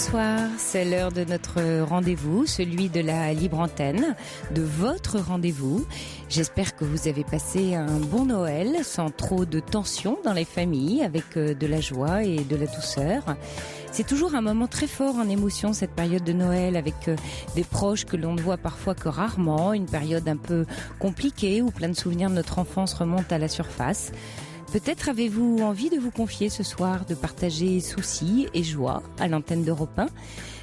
Bonsoir, c'est l'heure de notre rendez-vous, celui de la libre antenne, de votre rendez-vous. J'espère que vous avez passé un bon Noël, sans trop de tension dans les familles, avec de la joie et de la douceur. C'est toujours un moment très fort en émotion, cette période de Noël, avec des proches que l'on ne voit parfois que rarement, une période un peu compliquée où plein de souvenirs de notre enfance remontent à la surface. Peut-être avez-vous envie de vous confier ce soir, de partager soucis et joie à l'antenne d'Europe 1.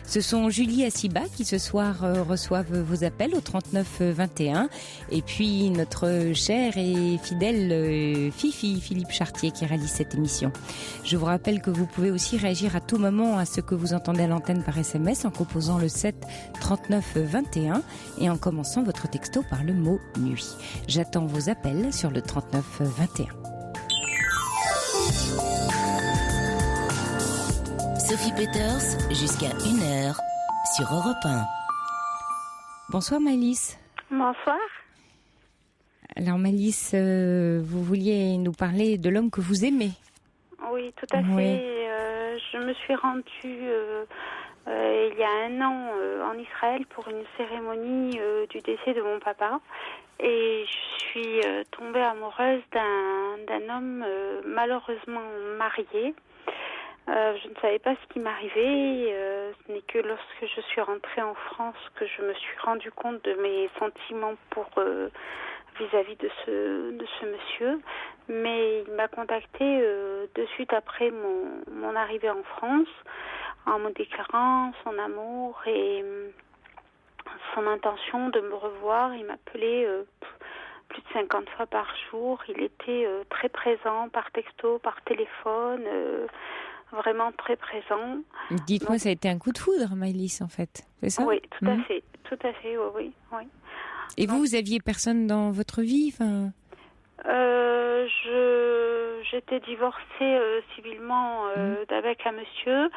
Ce sont Julie et Siba qui ce soir reçoivent vos appels au 39 21 et puis notre cher et fidèle Fifi, Philippe Chartier, qui réalise cette émission. Je vous rappelle que vous pouvez aussi réagir à tout moment à ce que vous entendez à l'antenne par SMS en composant le 7 39 21 et en commençant votre texto par le mot nuit. J'attends vos appels sur le 39 21. Sophie Peters, jusqu'à 1h sur Europe 1. Bonsoir Maëlys. Bonsoir. Alors Maëlys, vous vouliez nous parler de l'homme que vous aimez. Oui, tout à fait. Je me suis rendue il y a 1 an en Israël pour une cérémonie du décès de mon papa. Et je suis tombée amoureuse d'un homme malheureusement marié. Je ne savais pas ce qui m'arrivait. Ce n'est que lorsque je suis rentrée en France que je me suis rendu compte de mes sentiments pour vis-à-vis de ce monsieur. Mais il m'a contactée de suite après mon arrivée en France en me déclarant son amour et son intention de me revoir. Il m'appelait plus de 50 fois par jour. Il était très présent par texto, par téléphone. Vraiment très présent. Dites-moi, ça a été un coup de foudre, Maëlys, en fait, c'est ça? Oui, tout à fait, oui. Et vous aviez personne dans votre vie, enfin... J'étais divorcée civilement avec un monsieur.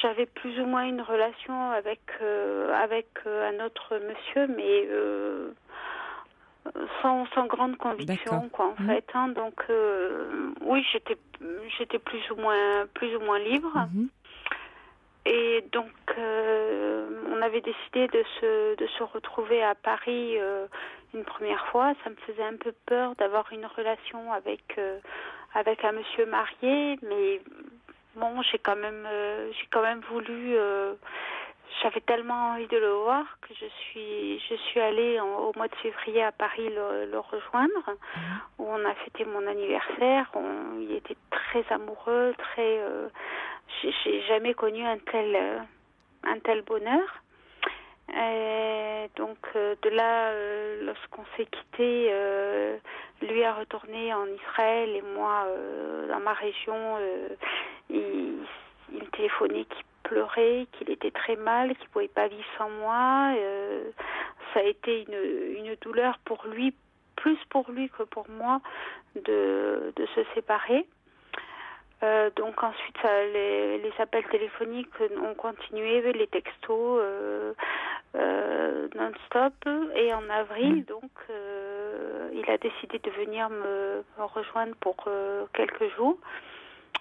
J'avais plus ou moins une relation avec un autre monsieur, mais sans grande conviction, quoi, en fait. Hein. Donc, oui, j'étais plus ou moins libre. Et donc, on avait décidé de se retrouver à Paris une première fois. Ça me faisait un peu peur d'avoir une relation avec un monsieur marié, mais bon, j'ai quand même voulu. J'avais tellement envie de le voir que je suis allée au mois de février à Paris le rejoindre, où on a fêté mon anniversaire. Il était très amoureux, très. J'ai jamais connu un tel bonheur. Et donc de là, lorsqu'on s'est quitté, lui a retourné en Israël et moi dans ma région. Il me téléphonait qu'il pleurait, qu'il était très mal, qu'il pouvait pas vivre sans moi. Ça a été une douleur pour lui, plus pour lui que pour moi, de se séparer. Donc ensuite, les appels téléphoniques ont continué, les textos non-stop. Et en avril, donc, il a décidé de venir me rejoindre pour quelques jours.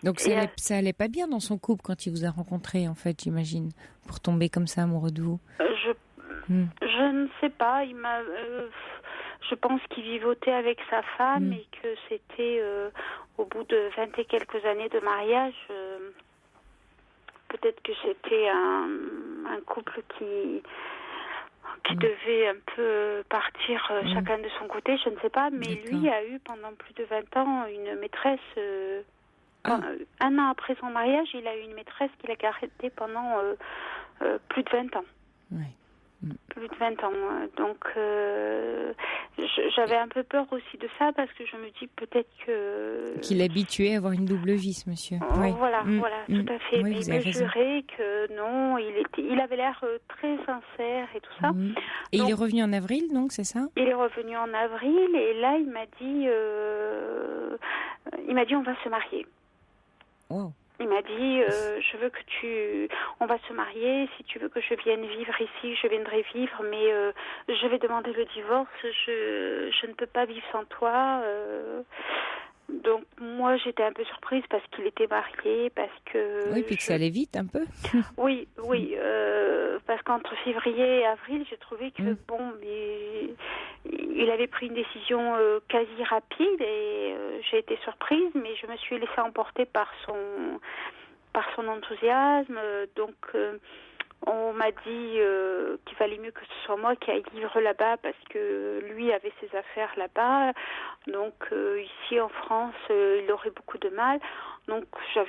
Donc ça allait pas bien dans son couple quand il vous a rencontré, en fait, j'imagine, pour tomber comme ça amoureux de vous. Je ne sais pas. Je pense qu'il vivotait avec sa femme et que c'était au bout de 20 et quelques années de mariage. Peut-être que c'était un couple qui devait un peu partir chacun de son côté, je ne sais pas. Mais D'accord. lui a eu pendant plus de 20 ans une maîtresse. 1 an après son mariage, il a eu une maîtresse qu'il a gardée pendant plus de 20 ans. Oui. Plus de 20 ans. Donc, j'avais un peu peur aussi de ça parce que je me dis peut-être que... Qu'il est habitué à avoir une double vie, ce monsieur. Voilà, tout à fait. Oui, mais il me jurait que non, il avait l'air très sincère et tout ça. Et donc, il est revenu en avril, donc, c'est ça? Il est revenu en avril et là, il m'a dit on va se marier. Wow. Il m'a dit, je veux que on va se marier, si tu veux que je vienne vivre ici, je viendrai vivre, mais je vais demander le divorce, je ne peux pas vivre sans toi. Donc moi j'étais un peu surprise parce qu'il était marié, parce que... Oui, puis que ça allait vite un peu. Oui, parce qu'entre février et avril, j'ai trouvé que mais il avait pris une décision quasi rapide et j'ai été surprise, mais je me suis laissée emporter par son enthousiasme. Donc on m'a dit qu'il valait mieux que ce soit moi qui aille vivre là-bas parce que lui avait ses affaires là-bas. Donc ici en France, il aurait beaucoup de mal. Donc je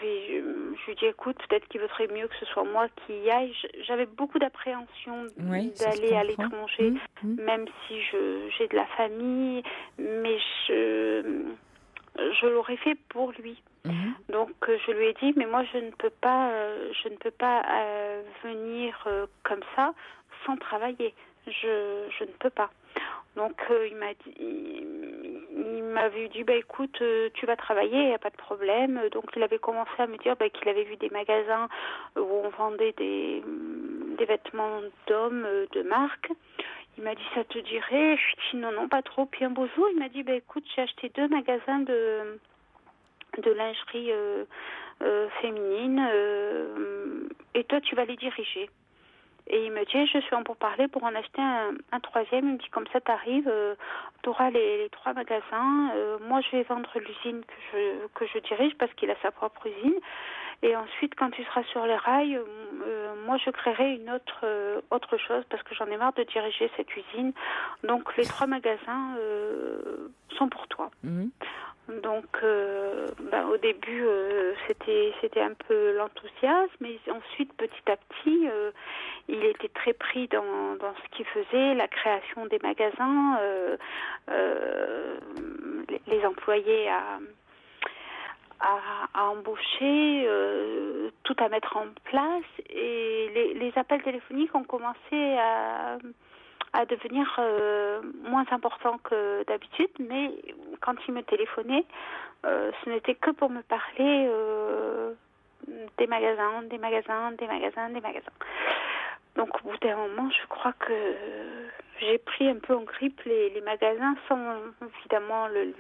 lui ai dit écoute, peut-être qu'il vaudrait mieux que ce soit moi qui y aille. J'avais beaucoup d'appréhension d'aller à l'étranger, même si j'ai de la famille, mais je l'aurais fait pour lui. Donc je lui ai dit mais moi je ne peux pas venir comme ça sans travailler. Je ne peux pas. Donc il m'avait dit écoute tu vas travailler, il n'y a pas de problème. Donc il avait commencé à me dire qu'il avait vu des magasins où on vendait des vêtements d'hommes de marque. Il m'a dit ça te dirait? Je lui ai dit non pas trop. Puis un beau jour il m'a dit écoute j'ai acheté 2 magasins de lingerie féminine et toi tu vas les diriger. Et il me dit je suis en pourparlers pour en acheter un troisième. Il me dit comme ça t'arrives, t'auras les 3 magasins. Moi je vais vendre l'usine que je dirige parce qu'il a sa propre usine. Et ensuite quand tu seras sur les rails, moi je créerai une autre chose parce que j'en ai marre de diriger cette usine. Donc les 3 magasins sont pour toi. Donc au début c'était un peu l'enthousiasme, mais ensuite petit à petit il était très pris dans ce qu'il faisait, la création des magasins, les employés à embaucher, tout à mettre en place, et les appels téléphoniques ont commencé à devenir moins importants que d'habitude, mais quand il me téléphonait, ce n'était que pour me parler des magasins. Donc au bout d'un moment, je crois que j'ai pris un peu en grippe les magasins sans évidemment le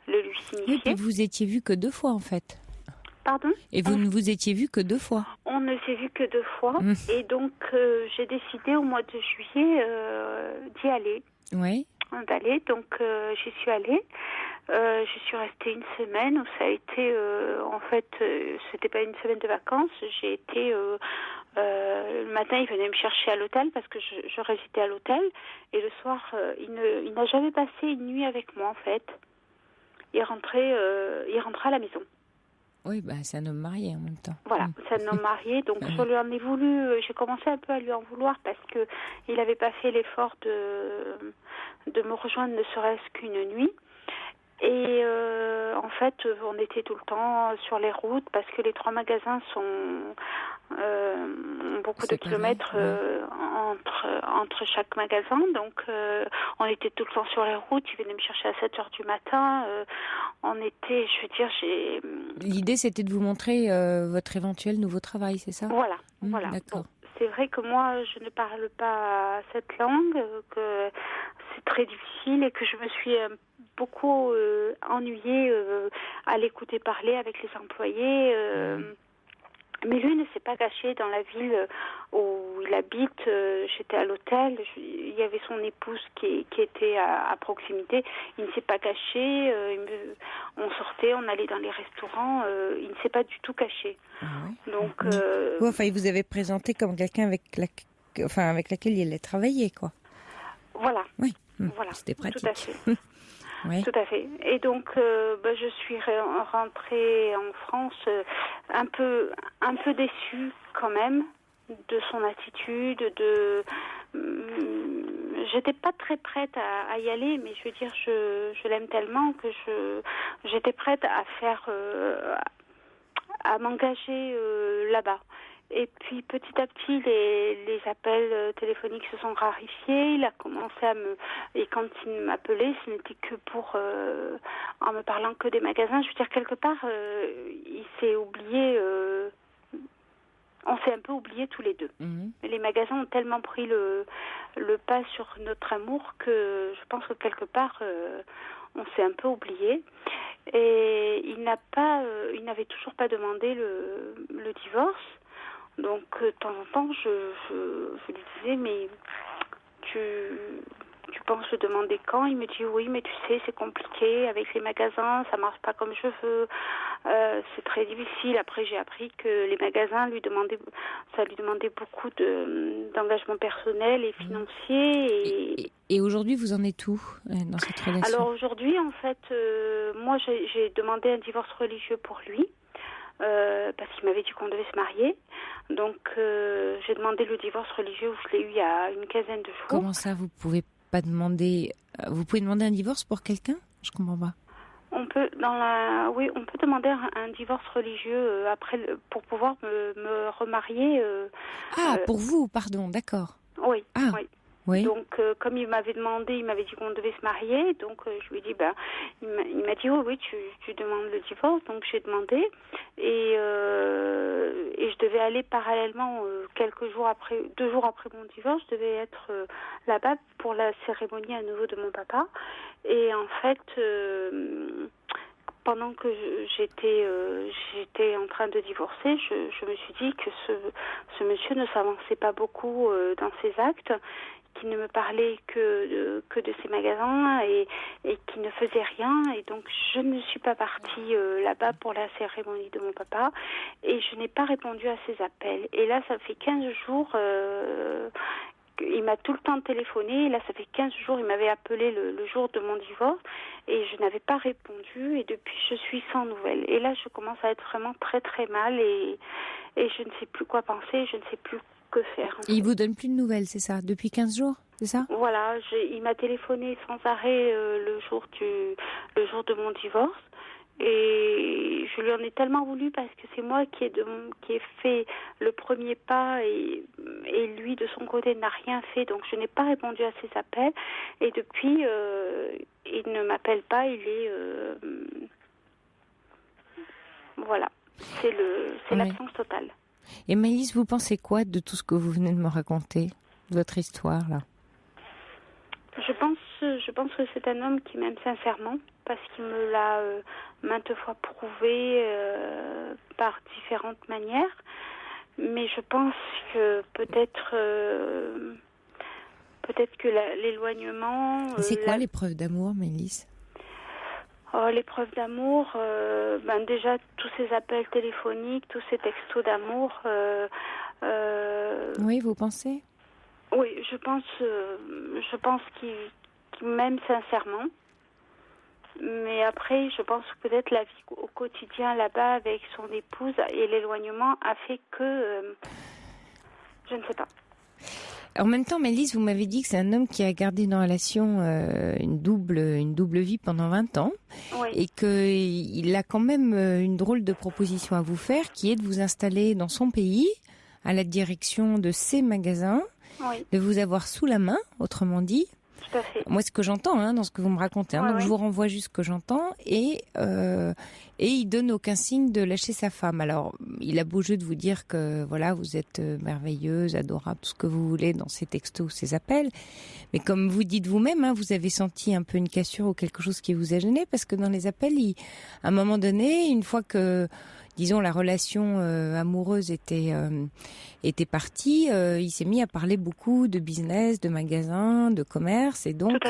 lui signifier. Oui, puis vous étiez vu que 2 fois en fait. Pardon ? Et vous ne vous étiez vu que 2 fois. On ne s'est vu que 2 fois. Et donc j'ai décidé au mois de juillet d'y aller. Oui. Donc j'y suis allée. Je suis restée une semaine où ça a été en fait c'était pas une semaine de vacances. J'ai été le matin il venait me chercher à l'hôtel parce que je résidais à l'hôtel, et le soir il n'a jamais passé une nuit avec moi en fait. Il rentrait à la maison. Oui, c'est un homme marié en même temps. Voilà, c'est un homme marié, donc je lui en ai voulu, j'ai commencé un peu à lui en vouloir parce que il n'avait pas fait l'effort de me rejoindre ne serait-ce qu'une nuit. Et en fait, on était tout le temps sur les routes parce que les 3 magasins ont beaucoup de kilomètres entre chaque magasin. Donc, on était tout le temps sur les routes. Il venait me chercher à 7h du matin. L'idée, c'était de vous montrer votre éventuel nouveau travail, c'est ça ? Voilà. D'accord. Bon, c'est vrai que moi, je ne parle pas cette langue, que c'est très difficile et que je me suis beaucoup ennuyée à l'écouter parler avec les employés. Mais lui ne s'est pas caché dans la ville où il habite. J'étais à l'hôtel, il y avait son épouse qui était à proximité. Il ne s'est pas caché. On sortait, on allait dans les restaurants. Il ne s'est pas du tout caché. Donc, il vous avait présenté comme quelqu'un avec laquelle il allait travailler, quoi. Voilà. Oui. Voilà. C'était pratique. Tout à fait. Oui. Tout à fait. Et donc, je suis rentrée en France un peu déçue quand même de son attitude. J'étais pas très prête à y aller, mais je veux dire, je l'aime tellement que j'étais prête à m'engager là-bas. Et puis petit à petit, les appels téléphoniques se sont rarifiés. Il a commencé et quand il m'appelait, ce n'était que pour en me parlant que des magasins. Je veux dire, quelque part, il s'est oublié on s'est un peu oubliés tous les deux. Les magasins ont tellement pris le pas sur notre amour que je pense que quelque part, on s'est un peu oubliés. Et il n'avait toujours pas demandé le divorce. Donc, de temps en temps, je lui disais, mais tu penses le demander quand? Il me dit, oui, mais tu sais, c'est compliqué avec les magasins, ça marche pas comme je veux, c'est très difficile. Après, j'ai appris que les magasins ça lui demandait beaucoup d'engagement personnel et financier. Et aujourd'hui, vous en êtes où dans cette relation? Alors aujourd'hui, en fait, moi, j'ai demandé un divorce religieux pour lui. Parce qu'il m'avait dit qu'on devait se marier. Donc, j'ai demandé le divorce religieux, je l'ai eu il y a une quinzaine de jours. Comment ça, vous pouvez demander un divorce pour quelqu'un? Je comprends pas. On peut demander un divorce religieux après pour pouvoir me remarier. Pour vous, pardon, d'accord. Oui. Ah. Oui. Oui. Donc, comme il m'avait dit qu'on devait se marier, donc je lui ai dit, il m'a dit, oui, tu demandes le divorce, donc j'ai demandé, et je devais aller parallèlement, 2 jours après mon divorce, je devais être là-bas pour la cérémonie à nouveau de mon papa, et en fait, pendant que j'étais en train de divorcer, je me suis dit que ce monsieur ne s'avançait pas beaucoup dans ses actes, qui ne me parlait que de ses magasins et qui ne faisait rien. Et donc, je ne suis pas partie là-bas pour la cérémonie de mon papa et je n'ai pas répondu à ses appels. Et là, ça fait 15 jours... il m'a tout le temps téléphoné. Et là, ça fait 15 jours, il m'avait appelé le jour de mon divorce et je n'avais pas répondu. Et depuis, je suis sans nouvelles. Et là, je commence à être vraiment très, très mal et je ne sais plus quoi penser, je ne sais plus que faire. Et il vous donne plus de nouvelles, c'est ça? Depuis 15 jours, c'est ça? Voilà, il m'a téléphoné sans arrêt le jour de mon divorce. Et je lui en ai tellement voulu parce que c'est moi qui ai fait le premier pas et lui de son côté n'a rien fait, donc je n'ai pas répondu à ses appels et depuis il ne m'appelle pas, il est voilà, c'est l'absence totale. Et Maëlys, vous pensez quoi de tout ce que vous venez de me raconter, de votre histoire là? Je pense que c'est un homme qui m'aime sincèrement parce qu'il me l'a maintes fois prouvé par différentes manières. Mais je pense que peut-être que l'éloignement... c'est quoi l'épreuve d'amour, Maëlys? L'épreuve d'amour, déjà tous ces appels téléphoniques, tous ces textos d'amour. Oui, vous pensez? Oui, je pense qu'il m'aime sincèrement. Mais après, je pense que peut-être la vie au quotidien là-bas avec son épouse et l'éloignement a fait que... je ne sais pas. En même temps, Maëlys, vous m'avez dit que c'est un homme qui a gardé une relation, une double vie pendant 20 ans. Oui. Et qu'il a quand même une drôle de proposition à vous faire, qui est de vous installer dans son pays, à la direction de ses magasins, oui. De vous avoir sous la main, autrement dit. Tout à fait. Moi, ce que j'entends dans ce que vous me racontez, donc je vous renvoie juste ce que j'entends, et il donne aucun signe de lâcher sa femme. Alors, il a beau jeu de vous dire que voilà, vous êtes merveilleuse, adorable, tout ce que vous voulez dans ses textos, ses appels, mais comme vous dites vous-même, vous avez senti un peu une cassure ou quelque chose qui vous a gêné, parce que dans les appels, à un moment donné, une fois que disons la relation amoureuse était partie, il s'est mis à parler beaucoup de business, de magasins, de commerce, et donc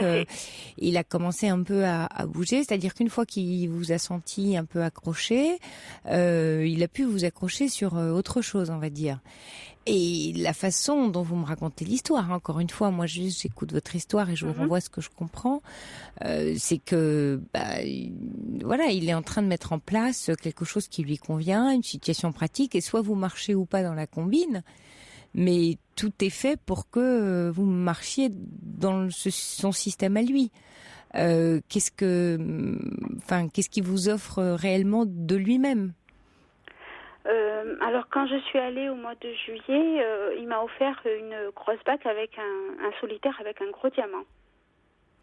il a commencé un peu à bouger, c'est-à-dire qu'une fois qu'il vous a senti un peu accroché, il a pu vous accrocher sur autre chose, on va dire. Et la façon dont vous me racontez l'histoire, encore une fois, moi j'écoute votre histoire et je vous renvoie ce que je comprends, c'est que voilà, il est en train de mettre en place quelque chose qui lui convient, une situation pratique, et soit vous marchez ou pas dans la combine, mais tout est fait pour que vous marchiez dans son système à lui. Qu'est-ce qu'il vous offre réellement de lui-même? Alors quand je suis allée au mois de juillet, il m'a offert une grosse bague avec un solitaire avec un gros diamant.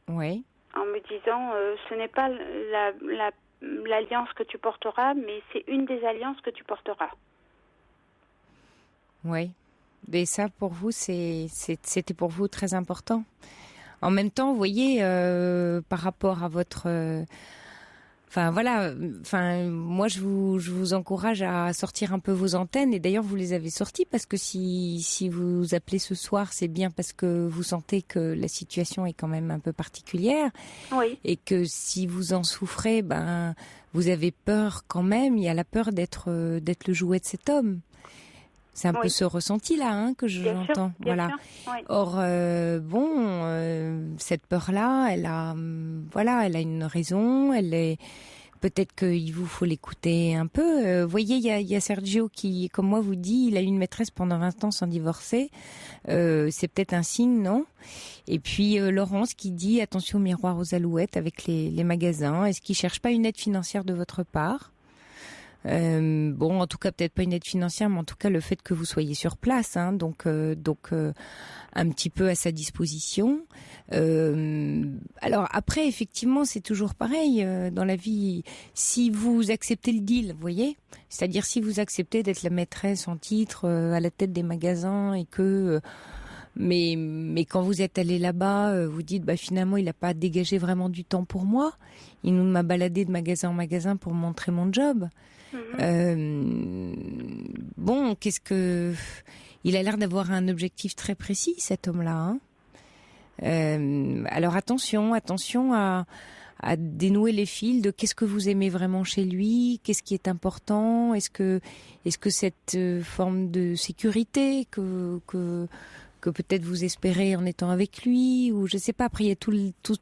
Oui. En me disant, ce n'est pas l'alliance que tu porteras, mais c'est une des alliances que tu porteras. Oui. Mais ça, pour vous, c'était pour vous très important. En même temps, vous voyez, par rapport à votre... moi, je vous encourage à sortir un peu vos antennes. Et d'ailleurs, vous les avez sorties parce que si vous appelez ce soir, c'est bien parce que vous sentez que la situation est quand même un peu particulière. Oui. Et que si vous en souffrez, vous avez peur quand même. Il y a la peur d'être le jouet de cet homme. C'est un peu ce ressenti-là que j'entends. Voilà. Oui. Or, cette peur-là, elle a une raison. Elle est peut-être qu'il vous faut l'écouter un peu. Vous voyez, il y a Sergio qui, comme moi, vous dit, il a eu une maîtresse pendant 20 ans sans divorcer. C'est peut-être un signe, non ? Et puis Laurence qui dit attention au miroir aux alouettes avec les magasins. Est-ce qu'ils cherchent pas une aide financière de votre part ? En tout cas peut-être pas une aide financière, mais en tout cas le fait que vous soyez sur place, donc un petit peu à sa disposition. Alors après, effectivement, c'est toujours pareil dans la vie. Si vous acceptez le deal, vous voyez, c'est-à-dire si vous acceptez d'être la maîtresse en titre à la tête des magasins et que mais quand vous êtes allé là-bas, vous dites finalement il n'a pas dégagé vraiment du temps pour moi. Il m'a baladé de magasin en magasin pour montrer mon job. Il a l'air d'avoir un objectif très précis, cet homme-là. Alors attention à dénouer les fils de qu'est-ce que vous aimez vraiment chez lui, qu'est-ce qui est important, est-ce que cette forme de sécurité que peut-être vous espérez en étant avec lui, ou je sais pas. Après il y a tous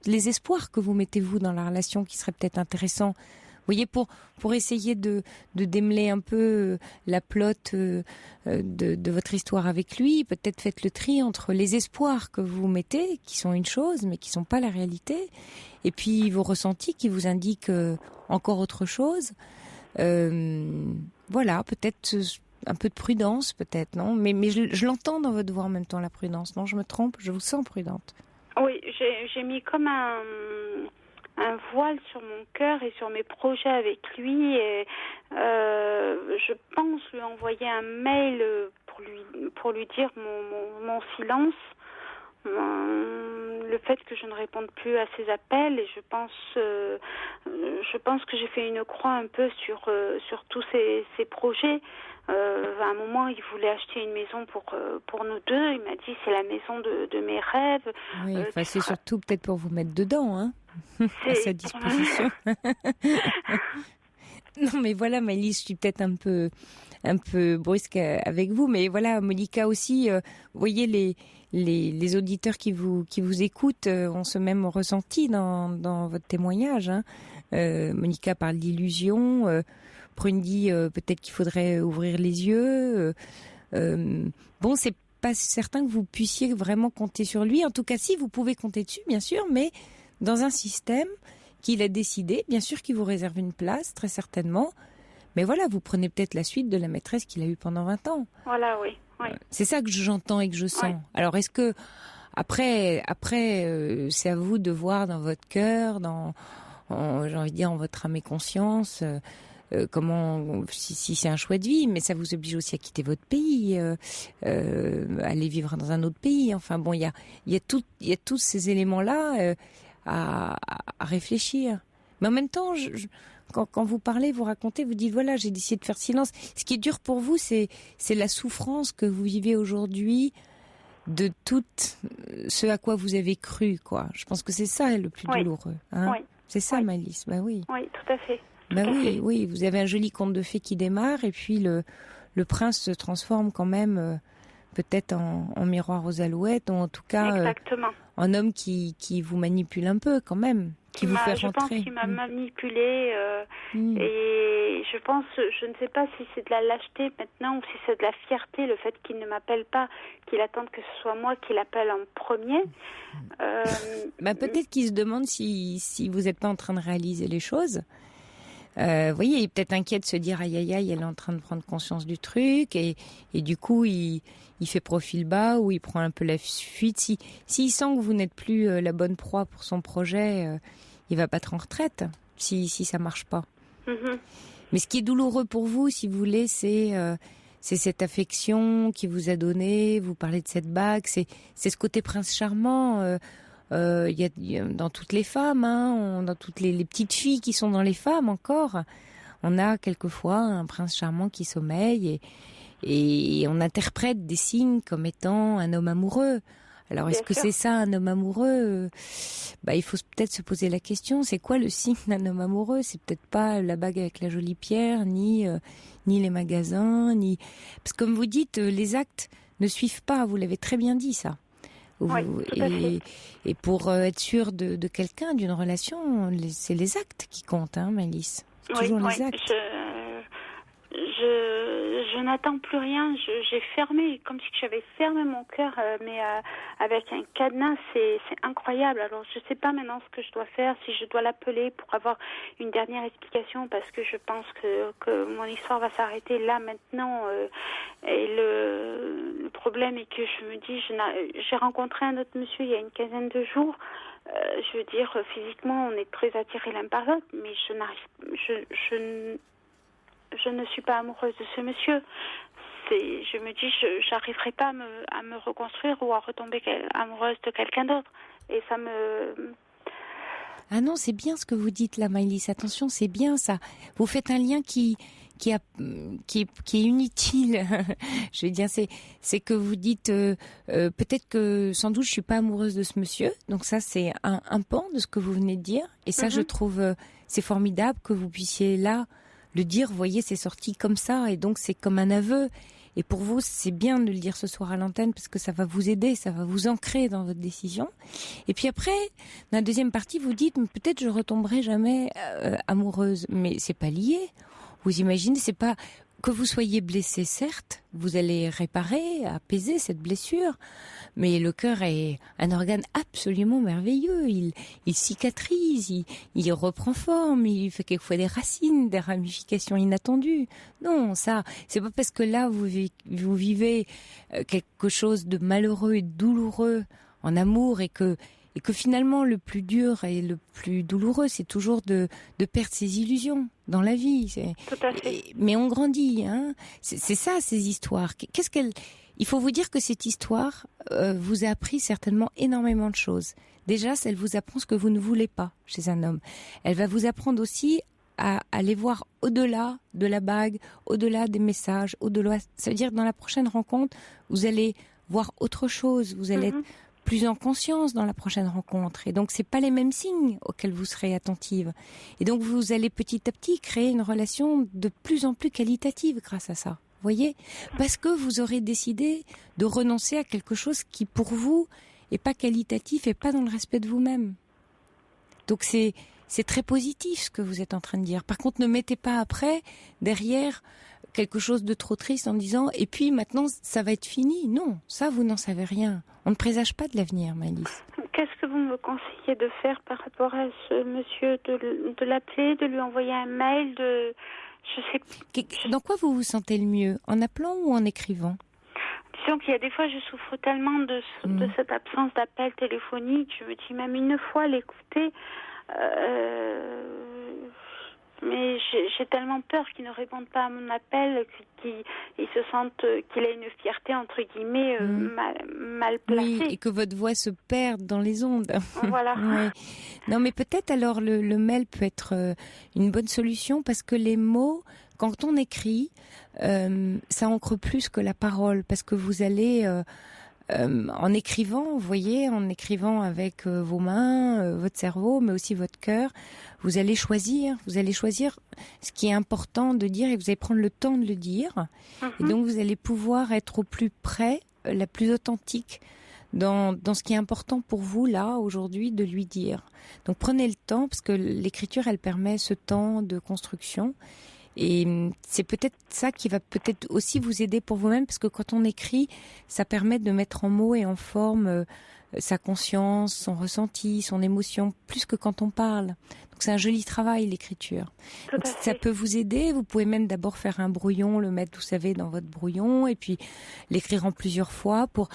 les espoirs que vous mettez vous dans la relation qui seraient peut-être intéressants. Vous voyez, pour essayer de démêler un peu la plotte de votre histoire avec lui, peut-être faites le tri entre les espoirs que vous mettez, qui sont une chose, mais qui sont pas la réalité, et puis vos ressentis qui vous indiquent encore autre chose. Voilà, peut-être un peu de prudence, peut-être, non ? Mais je l'entends dans votre voix en même temps, la prudence. Non, je me trompe, je vous sens prudente. Oui, j'ai mis comme un voile sur mon cœur et sur mes projets avec lui, et je pense lui envoyer un mail pour lui dire mon silence, le fait que je ne réponde plus à ses appels, et je pense que j'ai fait une croix un peu sur tous ces projets. À un moment, il voulait acheter une maison pour nous deux. Il m'a dit c'est la maison de mes rêves. Oui, c'est surtout peut-être pour vous mettre dedans, à sa disposition. Non, mais voilà, Maëlys, je suis peut-être un peu brusque avec vous, mais voilà, Monica aussi. Vous voyez, les auditeurs qui vous écoutent ont ce même ressenti dans votre témoignage. Monica parle d'illusion. Prune dit peut-être qu'il faudrait ouvrir les yeux. C'est pas certain que vous puissiez vraiment compter sur lui. En tout cas, si, vous pouvez compter dessus, bien sûr, mais dans un système qu'il a décidé, bien sûr qu'il vous réserve une place, très certainement. Mais voilà, vous prenez peut-être la suite de la maîtresse qu'il a eue pendant 20 ans. Voilà, oui. C'est ça que j'entends et que je sens. Ouais. Alors, est-ce que après, c'est à vous de voir dans votre cœur, j'ai envie de dire, en votre âme et conscience, comment, si c'est un choix de vie, mais ça vous oblige aussi à quitter votre pays, aller vivre dans un autre pays. Enfin bon, il y a tous ces éléments-là à réfléchir. Mais en même temps, quand vous parlez, vous racontez, vous dites voilà, j'ai décidé de faire silence. Ce qui est dur pour vous, c'est la souffrance que vous vivez aujourd'hui de tout ce à quoi vous avez cru, quoi. Je pense que c'est ça le plus douloureux. Hein, oui. C'est ça, Maëlys. Bah oui. Oui, tout à fait. Oui, vous avez un joli conte de fées qui démarre, et puis le prince se transforme quand même peut-être en miroir aux alouettes, ou en tout cas en homme qui vous manipule un peu quand même, qui vous fait rentrer. Je pense qu'il m'a manipulée, et je ne sais pas si c'est de la lâcheté maintenant ou si c'est de la fierté, le fait qu'il ne m'appelle pas, qu'il attende que ce soit moi qui l'appelle en premier. Peut-être qu'il se demande si vous n'êtes pas en train de réaliser les choses. Vous voyez, il est peut-être inquiet de se dire aïe aïe aïe, elle est en train de prendre conscience du truc, et du coup il fait profil bas, ou il prend un peu la fuite. S'il sent que vous n'êtes plus la bonne proie pour son projet, il va battre en retraite si ça marche pas. Mais ce qui est douloureux pour vous, si vous voulez, c'est c'est cette affection qui vous a donné. Vous parlez de cette bague, c'est ce côté prince charmant. Il y a dans toutes les femmes, dans toutes les petites filles qui sont dans les femmes encore, on a quelquefois un prince charmant qui sommeille et on interprète des signes comme étant un homme amoureux. Alors est-ce que c'est ça un homme amoureux ? Il faut peut-être se poser la question, c'est quoi le signe d'un homme amoureux ? C'est peut-être pas la bague avec la jolie pierre, ni les magasins, ni parce que comme vous dites, les actes ne suivent pas. Vous l'avez très bien dit ça. Oui, Et pour être sûr de quelqu'un, d'une relation, c'est les actes qui comptent, Maëlys. Toujours les actes. Je n'attends plus rien. J'ai fermé, comme si j'avais fermé mon cœur, mais avec un cadenas, c'est incroyable. Alors, je ne sais pas maintenant ce que je dois faire, si je dois l'appeler pour avoir une dernière explication, parce que je pense que mon histoire va s'arrêter là, maintenant. Et le problème est que je me dis, j'ai rencontré un autre monsieur il y a une quinzaine de jours. Je veux dire, physiquement, on est très attirés l'un par l'autre, mais je ne suis pas amoureuse de ce monsieur. Je me dis, j'arriverai pas à me reconstruire ou à retomber amoureuse de quelqu'un d'autre. Et ça me... Ah non, c'est bien ce que vous dites là, Maëlys. Attention, c'est bien ça. Vous faites un lien qui est inutile. Je veux dire, c'est que vous dites peut-être que sans doute je suis pas amoureuse de ce monsieur. Donc ça, c'est un pan de ce que vous venez de dire. Et ça, je trouve c'est formidable que vous puissiez là le dire. Vous voyez, c'est sorti comme ça, et donc c'est comme un aveu. Et pour vous, c'est bien de le dire ce soir à l'antenne parce que ça va vous aider, ça va vous ancrer dans votre décision. Et puis après, dans la deuxième partie, vous dites peut-être je retomberai jamais amoureuse, mais c'est pas lié. Vous imaginez, c'est pas que vous soyez blessé, certes, vous allez réparer, apaiser cette blessure, mais le cœur est un organe absolument merveilleux. Il cicatrise, il reprend forme, il fait quelquefois des racines, des ramifications inattendues. Non, ça, c'est pas parce que là vous vivez quelque chose de malheureux et de douloureux en amour et que finalement le plus dur et le plus douloureux, c'est toujours de perdre ses illusions dans la vie. Tout à fait. Mais on grandit, c'est ça, ces histoires. Il faut vous dire que cette histoire vous a appris certainement énormément de choses. Déjà, elle vous apprend ce que vous ne voulez pas chez un homme. Elle va vous apprendre aussi à aller voir au-delà de la bague, au-delà des messages, au-delà. Ça veut dire que dans la prochaine rencontre, vous allez voir autre chose. Vous allez être plus en conscience dans la prochaine rencontre. Et donc, c'est pas les mêmes signes auxquels vous serez attentive. Et donc, vous allez petit à petit créer une relation de plus en plus qualitative grâce à ça. Vous voyez ? Parce que vous aurez décidé de renoncer à quelque chose qui, pour vous, est pas qualitatif et pas dans le respect de vous-même. Donc, c'est très positif ce que vous êtes en train de dire. Par contre, ne mettez pas après, derrière, quelque chose de trop triste en disant « et puis maintenant, ça va être fini ». Non, ça, vous n'en savez rien. On ne présage pas de l'avenir, Maëlys. Qu'est-ce que vous me conseillez de faire par rapport à ce monsieur, de l'appeler, de lui envoyer un mail, je sais... Dans quoi vous vous sentez le mieux ? En appelant ou en écrivant ? Disons qu'il y a des fois, je souffre tellement de cette absence d'appel téléphonique. Je me dis même une fois l'écouter... mais j'ai tellement peur qu'il ne réponde pas à mon appel, qu'il se sente qu'il a une fierté entre guillemets mal placée. Oui, et que votre voix se perde dans les ondes. Voilà. Oui. Non, mais peut-être alors le mail peut être une bonne solution parce que les mots, quand on écrit, ça ancre plus que la parole parce que vous allez en écrivant, vous voyez, en écrivant avec vos mains, votre cerveau, mais aussi votre cœur, vous allez choisir ce qui est important de dire et vous allez prendre le temps de le dire. Et donc vous allez pouvoir être au plus près, la plus authentique dans ce qui est important pour vous là aujourd'hui de lui dire. Donc prenez le temps parce que l'écriture elle permet ce temps de construction. Et c'est peut-être ça qui va peut-être aussi vous aider pour vous-même parce que quand on écrit, ça permet de mettre en mots et en forme sa conscience, son ressenti, son émotion, plus que quand on parle. Donc c'est un joli travail l'écriture. Donc, ça peut vous aider, vous pouvez même d'abord faire un brouillon, le mettre, vous savez, dans votre brouillon et puis l'écrire en plusieurs fois pour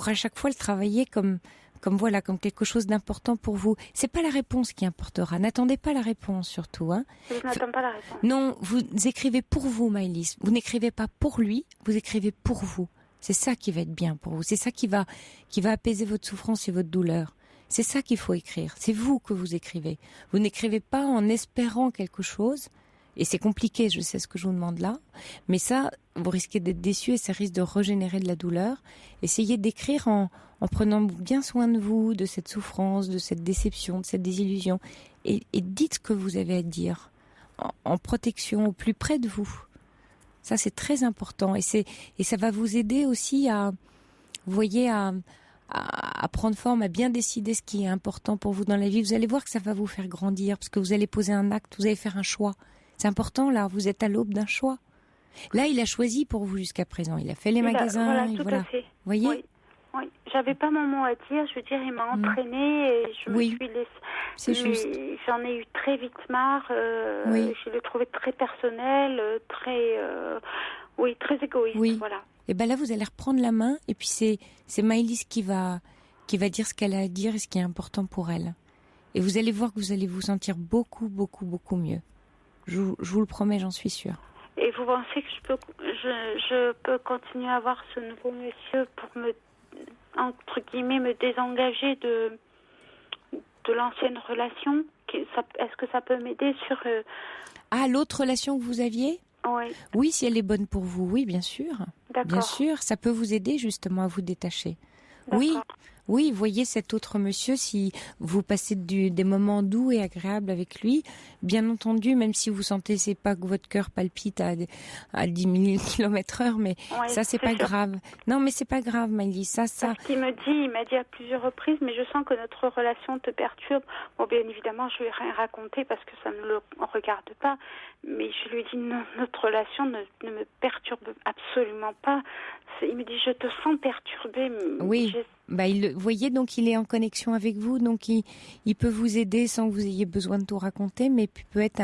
à chaque fois le travailler comme comme quelque chose d'important pour vous. C'est pas la réponse qui importera. N'attendez pas la réponse surtout. Hein. Je n'attends pas la réponse. Non, vous écrivez pour vous, Maëlys. Vous n'écrivez pas pour lui, vous écrivez pour vous. C'est ça qui va être bien pour vous. C'est ça qui va apaiser votre souffrance et votre douleur. C'est ça qu'il faut écrire. C'est vous que vous écrivez. Vous n'écrivez pas en espérant quelque chose. Et c'est compliqué, je sais ce que je vous demande là. Mais ça, vous risquez d'être déçu et ça risque de régénérer de la douleur. Essayez d'écrire en prenant bien soin de vous, de cette souffrance, de cette déception, de cette désillusion. Et dites ce que vous avez à dire. En protection, au plus près de vous. Ça, c'est très important. Et ça va vous aider aussi à prendre forme, à bien décider ce qui est important pour vous dans la vie. Vous allez voir que ça va vous faire grandir parce que vous allez poser un acte, vous allez faire un choix. C'est important, là, vous êtes à l'aube d'un choix. Là, il a choisi pour vous jusqu'à présent. Il a fait les magasins. Tout à fait. Vous voyez ? Oui. J'avais pas mon mot à dire. Je veux dire, il m'a entraînée et je me suis laissée. C'est juste. J'en ai eu très vite marre. Je l'ai trouvé très personnel, très égoïste. Oui. Voilà. Et ben là, vous allez reprendre la main et puis c'est Maëlys qui va dire ce qu'elle a à dire et ce qui est important pour elle. Et vous allez voir que vous allez vous sentir beaucoup, beaucoup, beaucoup mieux. Je vous le promets, j'en suis sûre. Et vous pensez que je peux continuer à voir ce nouveau monsieur pour entre guillemets, me désengager de l'ancienne relation? Est-ce que ça peut m'aider sur... l'autre relation que vous aviez? Oui. Oui, si elle est bonne pour vous, oui, bien sûr. D'accord. Bien sûr, ça peut vous aider justement à vous détacher. D'accord. Oui, voyez cet autre monsieur, si vous passez des moments doux et agréables avec lui, bien entendu, même si vous sentez, c'est pas que votre cœur palpite à 10 000 km/h, mais ça, c'est pas grave. Non, mais c'est pas grave, Maëlys, ça. Parce qu'il il m'a dit à plusieurs reprises, mais je sens que notre relation te perturbe. Bon, bien évidemment, je lui ai rien raconté parce que ça ne le regarde pas, mais je lui ai dit, non, notre relation ne me perturbe absolument pas. Il me dit, je te sens perturbée. Oui. Vous voyez, donc il est en connexion avec vous, donc il peut vous aider sans que vous ayez besoin de tout raconter, mais peut être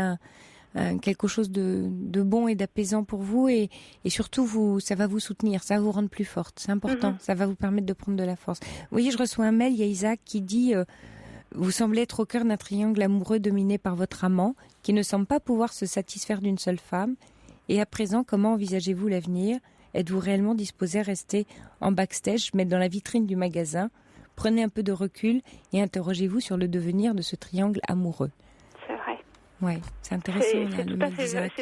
quelque chose de bon et d'apaisant pour vous et surtout ça va vous soutenir, ça va vous rendre plus forte, c'est important, ça va vous permettre de prendre de la force. Vous voyez, je reçois un mail, il y a Isaac qui dit vous semblez être au cœur d'un triangle amoureux dominé par votre amant qui ne semble pas pouvoir se satisfaire d'une seule femme, et à présent, comment envisagez-vous l'avenir? Êtes-vous réellement disposé à rester en backstage, mettre dans la vitrine du magasin? Prenez un peu de recul et interrogez-vous sur le devenir de ce triangle amoureux. C'est vrai. Ouais, c'est intéressant. C'est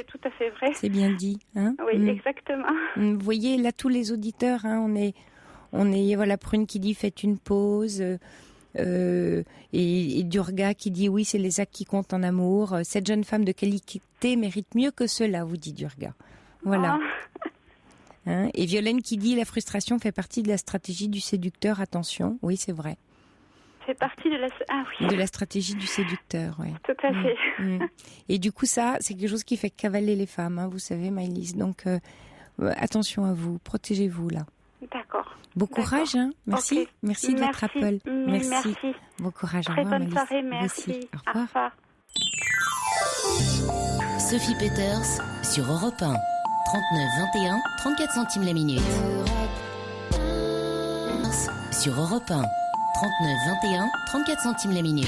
tout à fait vrai. C'est bien dit, hein? Oui, exactement. Vous voyez, là, tous les auditeurs, hein, on est voilà, Prune qui dit faites une pause, et Durga qui dit oui, c'est les actes qui comptent en amour. Cette jeune femme de qualité mérite mieux que cela, vous dit Durga. Voilà. Hein, et Violaine qui dit la frustration fait partie de la stratégie du séducteur. Attention, oui, c'est vrai. C'est partie de la stratégie du séducteur, oui. Tout à fait. Et du coup, ça, c'est quelque chose qui fait cavaler les femmes, hein, vous savez, Maëlys. Donc, attention à vous, protégez-vous là. D'accord. Bon courage, hein. Merci. Okay. Merci de votre appel. Merci. Bon courage. Très au revoir, bonne Maëlys. soirée, merci. Au revoir. Sophie Peters sur Europe 1. 39 21 34 centimes la minute. Sur Europe 1. 39 21 34 centimes la minute.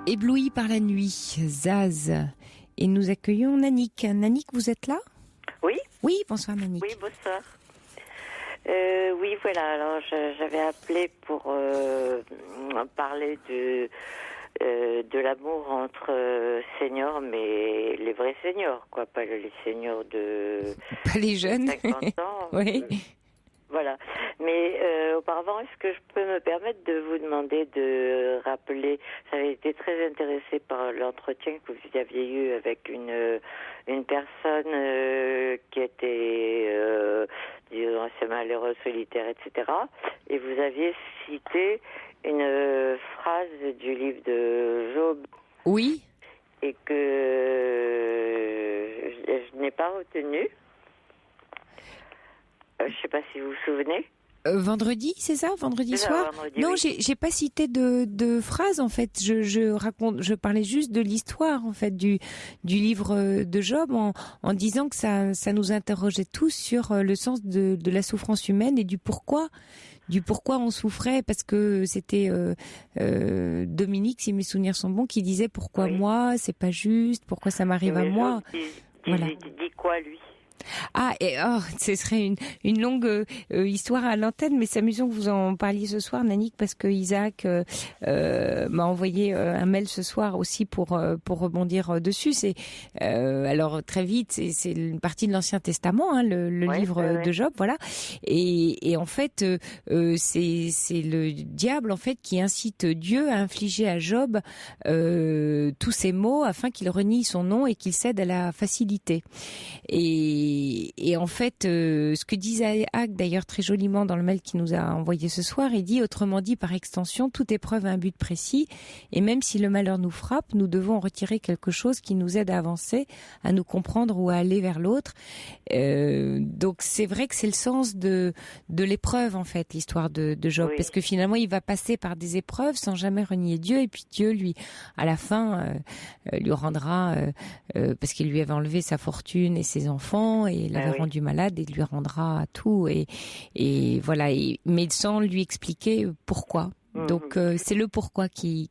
Ébloui par la nuit, Zaz. Et nous accueillons Nanick. Nanick, vous êtes là? Oui. Oui, bonsoir Nanick. Oui, bonsoir. Oui, voilà, alors j'avais appelé pour parler de l'amour entre seniors, mais les vrais seniors, quoi, pas les seniors de... Pas les jeunes. 50 ans. Oui. Voilà. Mais auparavant, est-ce que je peux me permettre de vous demander de rappeler, j'avais été très intéressée par l'entretien que vous aviez eu avec une personne qui était, disons, assez malheureuse, solitaire, etc. Et vous aviez cité une phrase du livre de Job. Oui. Et que je n'ai pas retenue. Je ne sais pas si vous vous souvenez. Vendredi, c'est ça, vendredi soir. Vendredi, non, oui. j'ai pas cité de phrase en fait. Je parlais juste de l'histoire en fait du livre de Job en disant que ça nous interrogeait tous sur le sens de la souffrance humaine et du pourquoi on souffrait, parce que c'était Dominique, si mes souvenirs sont bons, qui disait pourquoi moi, c'est pas juste, pourquoi ça m'arrive à moi. Voilà. Il dit quoi lui? Ce serait une longue histoire à l'antenne, mais c'est amusant que vous en parliez ce soir, Nanick, parce que Isaac m'a envoyé un mail ce soir aussi pour rebondir dessus. C'est alors très vite, c'est une partie de l'Ancien Testament, hein, le livre de Job, voilà. Et en fait, c'est le diable en fait qui incite Dieu à infliger à Job tous ces maux afin qu'il renie son nom et qu'il cède à la facilité. Et en fait, ce que dit Isaac d'ailleurs très joliment dans le mail qu'il nous a envoyé ce soir, il dit autrement dit par extension, toute épreuve a un but précis, et même si le malheur nous frappe, nous devons en retirer quelque chose qui nous aide à avancer, à nous comprendre ou à aller vers l'autre. Donc c'est vrai que c'est le sens de l'épreuve en fait, l'histoire de Job, parce que finalement il va passer par des épreuves sans jamais renier Dieu, et puis Dieu lui, à la fin, lui rendra parce qu'il lui avait enlevé sa fortune et ses enfants et l'avait rendu malade, et lui rendra tout et voilà, mais sans lui expliquer pourquoi. Donc c'est le pourquoi qui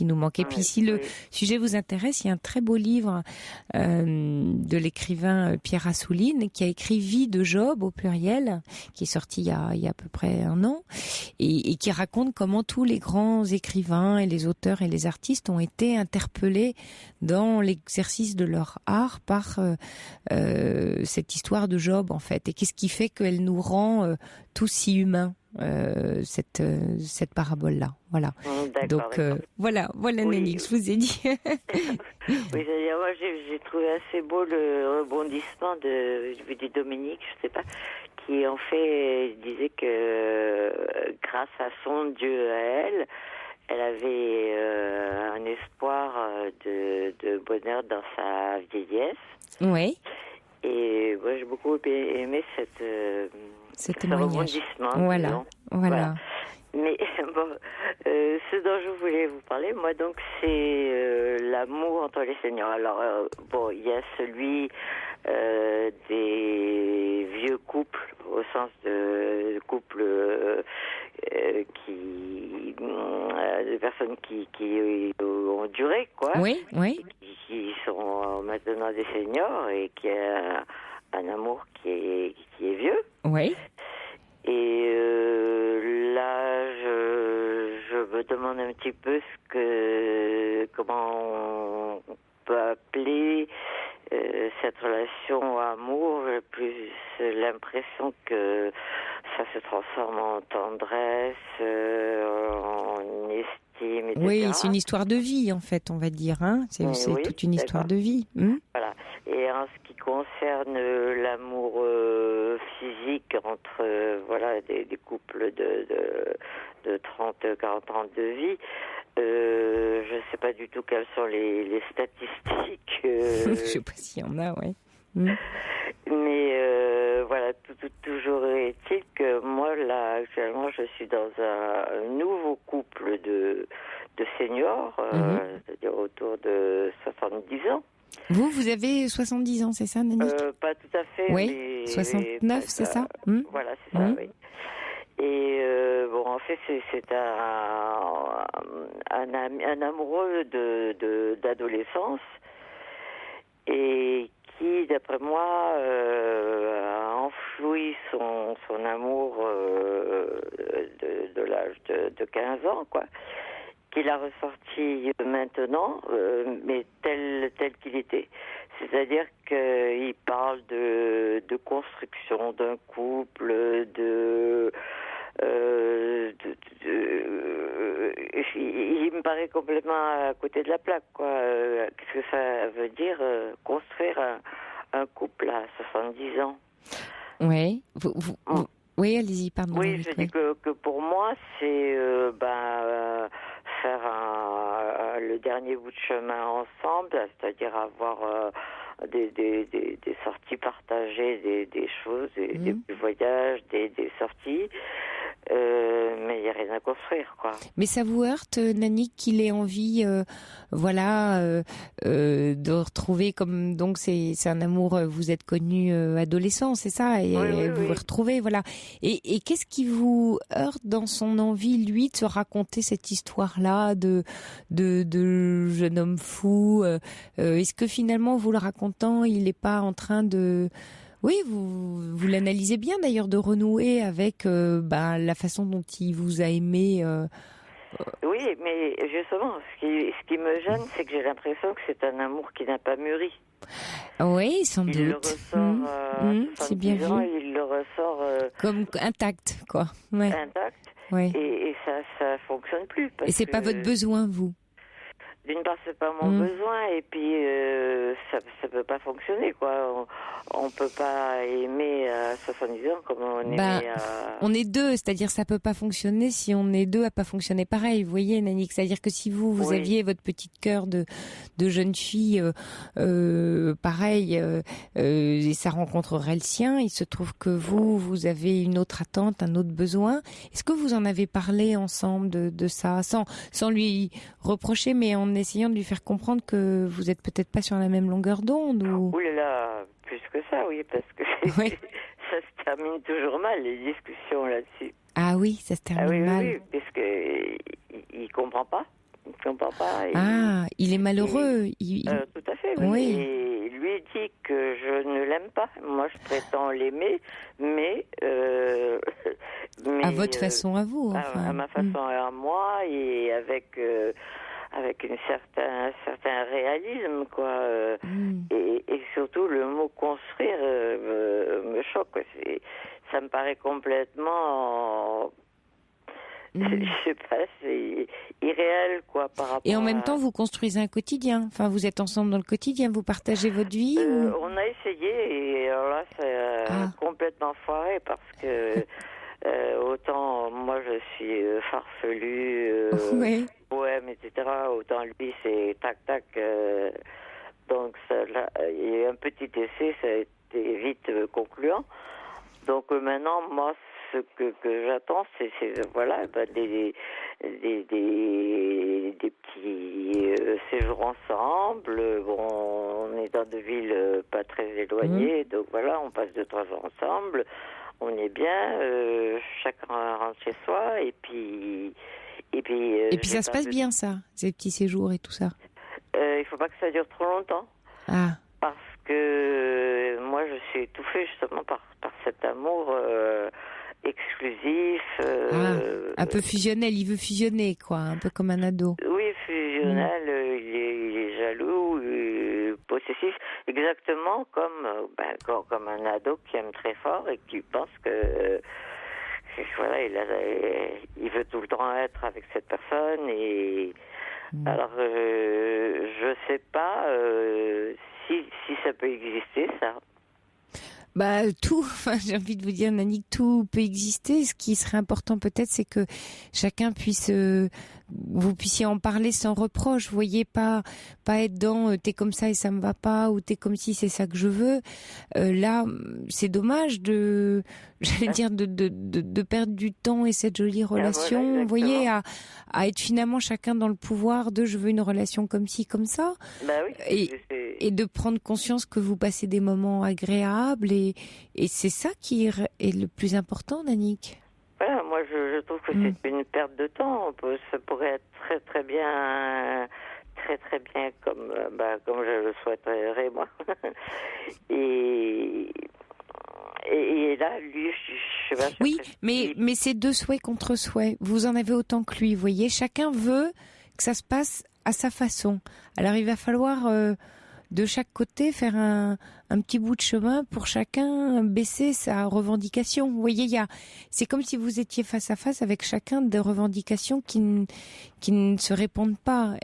nous manque. Et puis si le sujet vous intéresse, il y a un très beau livre de l'écrivain Pierre Assouline qui a écrit Vie de Job au pluriel, qui est sorti il y a à peu près un an, et qui raconte comment tous les grands écrivains et les auteurs et les artistes ont été interpellés dans l'exercice de leur art par cette histoire de Job en fait, et qu'est-ce qui fait qu'elle nous rend tous si humains. Cette parabole-là, voilà. Donc voilà, Nanick, je vous ai dit. Oui, c'est-à-dire, moi j'ai trouvé assez beau le rebondissement de Dominique, je sais pas, qui en fait disait que grâce à son Dieu à elle avait un espoir de bonheur dans sa vieillesse. Oui. Et moi j'ai beaucoup aimé ce rebondissement. Voilà. Mais bon, ce dont je voulais vous parler, moi donc, c'est l'amour entre les seniors. Alors bon, il y a celui des vieux couples, au sens de couples de personnes qui ont duré, quoi. Oui. Qui sont maintenant des seniors et qui a un amour qui est vieux. Oui. Et là, je me demande un petit peu comment on peut appeler cette relation amour. J'ai plus l'impression que ça se transforme en tendresse, en estime, etc. Oui, c'est une histoire de vie en fait, on va dire. Hein, c'est toute une histoire de vie. Voilà. Et en ce qui concerne l'amour physique entre des couples de 30-40 ans de vie, je ne sais pas du tout quelles sont les statistiques. Je ne sais pas s'il y en a, oui. Mais voilà, toujours est-il que moi, là, actuellement, je suis dans un nouveau couple de seniors, c'est-à-dire autour de 70 ans. Vous avez 70 ans, c'est ça, Nanick? Pas tout à fait. Oui, mais 69, c'est ça? Voilà, c'est ça, oui. Et bon, en fait, c'est un amoureux d'adolescence et qui, d'après moi, a enfoui son amour de l'âge de 15 ans, quoi, qu'il a ressorti maintenant, mais tel qu'il était. C'est-à-dire qu'il parle de construction d'un couple, il me paraît complètement à côté de la plaque, quoi. Qu'est-ce que ça veut dire construire un couple à 70 ans? Oui. Oui, allez-y, pardon. Oui, je dis que pour moi, c'est faire le dernier bout de chemin ensemble, c'est-à-dire avoir des sorties partagées, des choses, des voyages, des sorties. Mais il n'y a rien à construire, quoi. Mais ça vous heurte, Nanick, qu'il ait envie, de retrouver comme donc c'est un amour. Vous êtes connu adolescent, c'est ça, et vous vous retrouvez, voilà. Et qu'est-ce qui vous heurte dans son envie, lui, de se raconter cette histoire-là de jeune homme fou? Est-ce que finalement, vous le racontant, il n'est pas en train de... Oui, vous l'analysez bien d'ailleurs, de renouer avec la façon dont il vous a aimé. Oui, mais justement, ce qui me gêne, c'est que j'ai l'impression que c'est un amour qui n'a pas mûri. Oui, sans doute. Il le ressort c'est bien vu. Il le ressort comme intact, quoi. Ouais. Intact. Ouais. Et ça fonctionne plus. Et c'est pas votre besoin, vous? D'une part, c'est pas mon besoin, et puis ça peut pas fonctionner, quoi. On peut pas aimer à 70 ans comme on aimait à... On est deux, c'est-à-dire ça peut pas fonctionner si on est deux à pas fonctionner pareil. Vous voyez, Nanick, c'est-à-dire que si vous aviez votre petite cœur de jeune fille, pareil, et ça rencontrerait le sien, il se trouve que vous avez une autre attente, un autre besoin. Est-ce que vous en avez parlé ensemble de ça, sans lui reprocher, mais en essayant de lui faire comprendre que vous êtes peut-être pas sur la même longueur d'onde ou... Ouh là là, plus que ça, oui, parce que ça se termine toujours mal, les discussions là-dessus. Ah oui, ça se termine mal. Oui, parce que il comprend pas. Il comprend pas. Il est malheureux. Tout à fait. Oui. Et lui dit que je ne l'aime pas. Moi, je prétends l'aimer, mais à votre façon, à vous. Enfin. À ma façon, à moi, et avec un certain réalisme, quoi. Et surtout, le mot construire me choque, quoi. Ça me paraît complètement... Je sais pas, c'est irréel, quoi, par rapport. Et en même temps, vous construisez un quotidien. Enfin, vous êtes ensemble dans le quotidien, vous partagez votre vie On a essayé, et alors là, c'est complètement foiré, parce que autant moi, je suis farfelu, poème, etc., autant lui, c'est tac-tac. Donc, il y a un petit essai, ça a été vite concluant. Donc, maintenant, moi, ce que j'attends, c'est des petits séjours ensemble. Bon, on est dans des villes pas très éloignées, donc voilà, on passe 2-3 ans ensemble. On est bien, chacun rentre chez soi, et puis ça se passe bien, ça, ces petits séjours et tout ça. Il faut pas que ça dure trop longtemps. Parce que moi, je suis étouffée justement par cet amour exclusif. Un peu fusionnel, il veut fusionner, quoi, un peu comme un ado. Oui, fusionnel, il est jaloux, possessif, exactement comme un ado qui aime très fort et qui pense que voilà, il veut tout le temps être avec cette personne. Et alors, je sais pas si ça peut exister, ça. Tout, j'ai envie de vous dire, Nanick, tout peut exister. Ce qui serait important peut-être, c'est que chacun vous puissiez en parler sans reproche. Vous voyez, pas être dans t'es comme ça et ça me va pas, ou t'es comme si c'est ça que je veux. Là, c'est dommage de perdre du temps et cette jolie relation. Voilà, vous voyez, à être finalement chacun dans le pouvoir de je veux une relation comme ci, comme ça. Oui. Et de prendre conscience que vous passez des moments agréables et c'est ça qui est le plus important, Nanick. Voilà, moi je trouve que c'est une perte de temps. Ça pourrait être très très bien comme je le souhaiterais moi. et là, lui, je sais pas. Oui, mais c'est deux souhaits contre souhaits. Vous en avez autant que lui, vous voyez. Chacun veut que ça se passe à sa façon. Alors il va falloir de chaque côté faire un petit bout de chemin pour chacun baisser sa revendication. Vous voyez, c'est comme si vous étiez face à face avec chacun des revendications qui ne se répondent pas.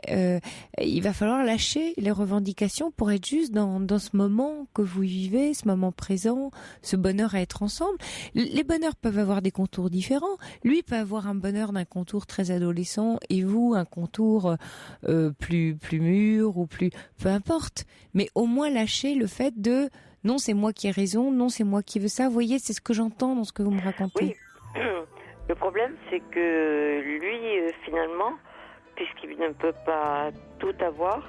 Il va falloir lâcher les revendications pour être juste dans ce moment que vous vivez, ce moment présent, ce bonheur à être ensemble. Les bonheurs peuvent avoir des contours différents. Lui peut avoir un bonheur d'un contour très adolescent et vous un contour plus mûr ou plus... Peu importe. mais au moins lâcher le fait de non, c'est moi qui ai raison, non, c'est moi qui veux ça. Vous voyez, c'est ce que j'entends dans ce que vous me racontez. Oui. Le problème, c'est que lui, finalement, puisqu'il ne peut pas tout avoir,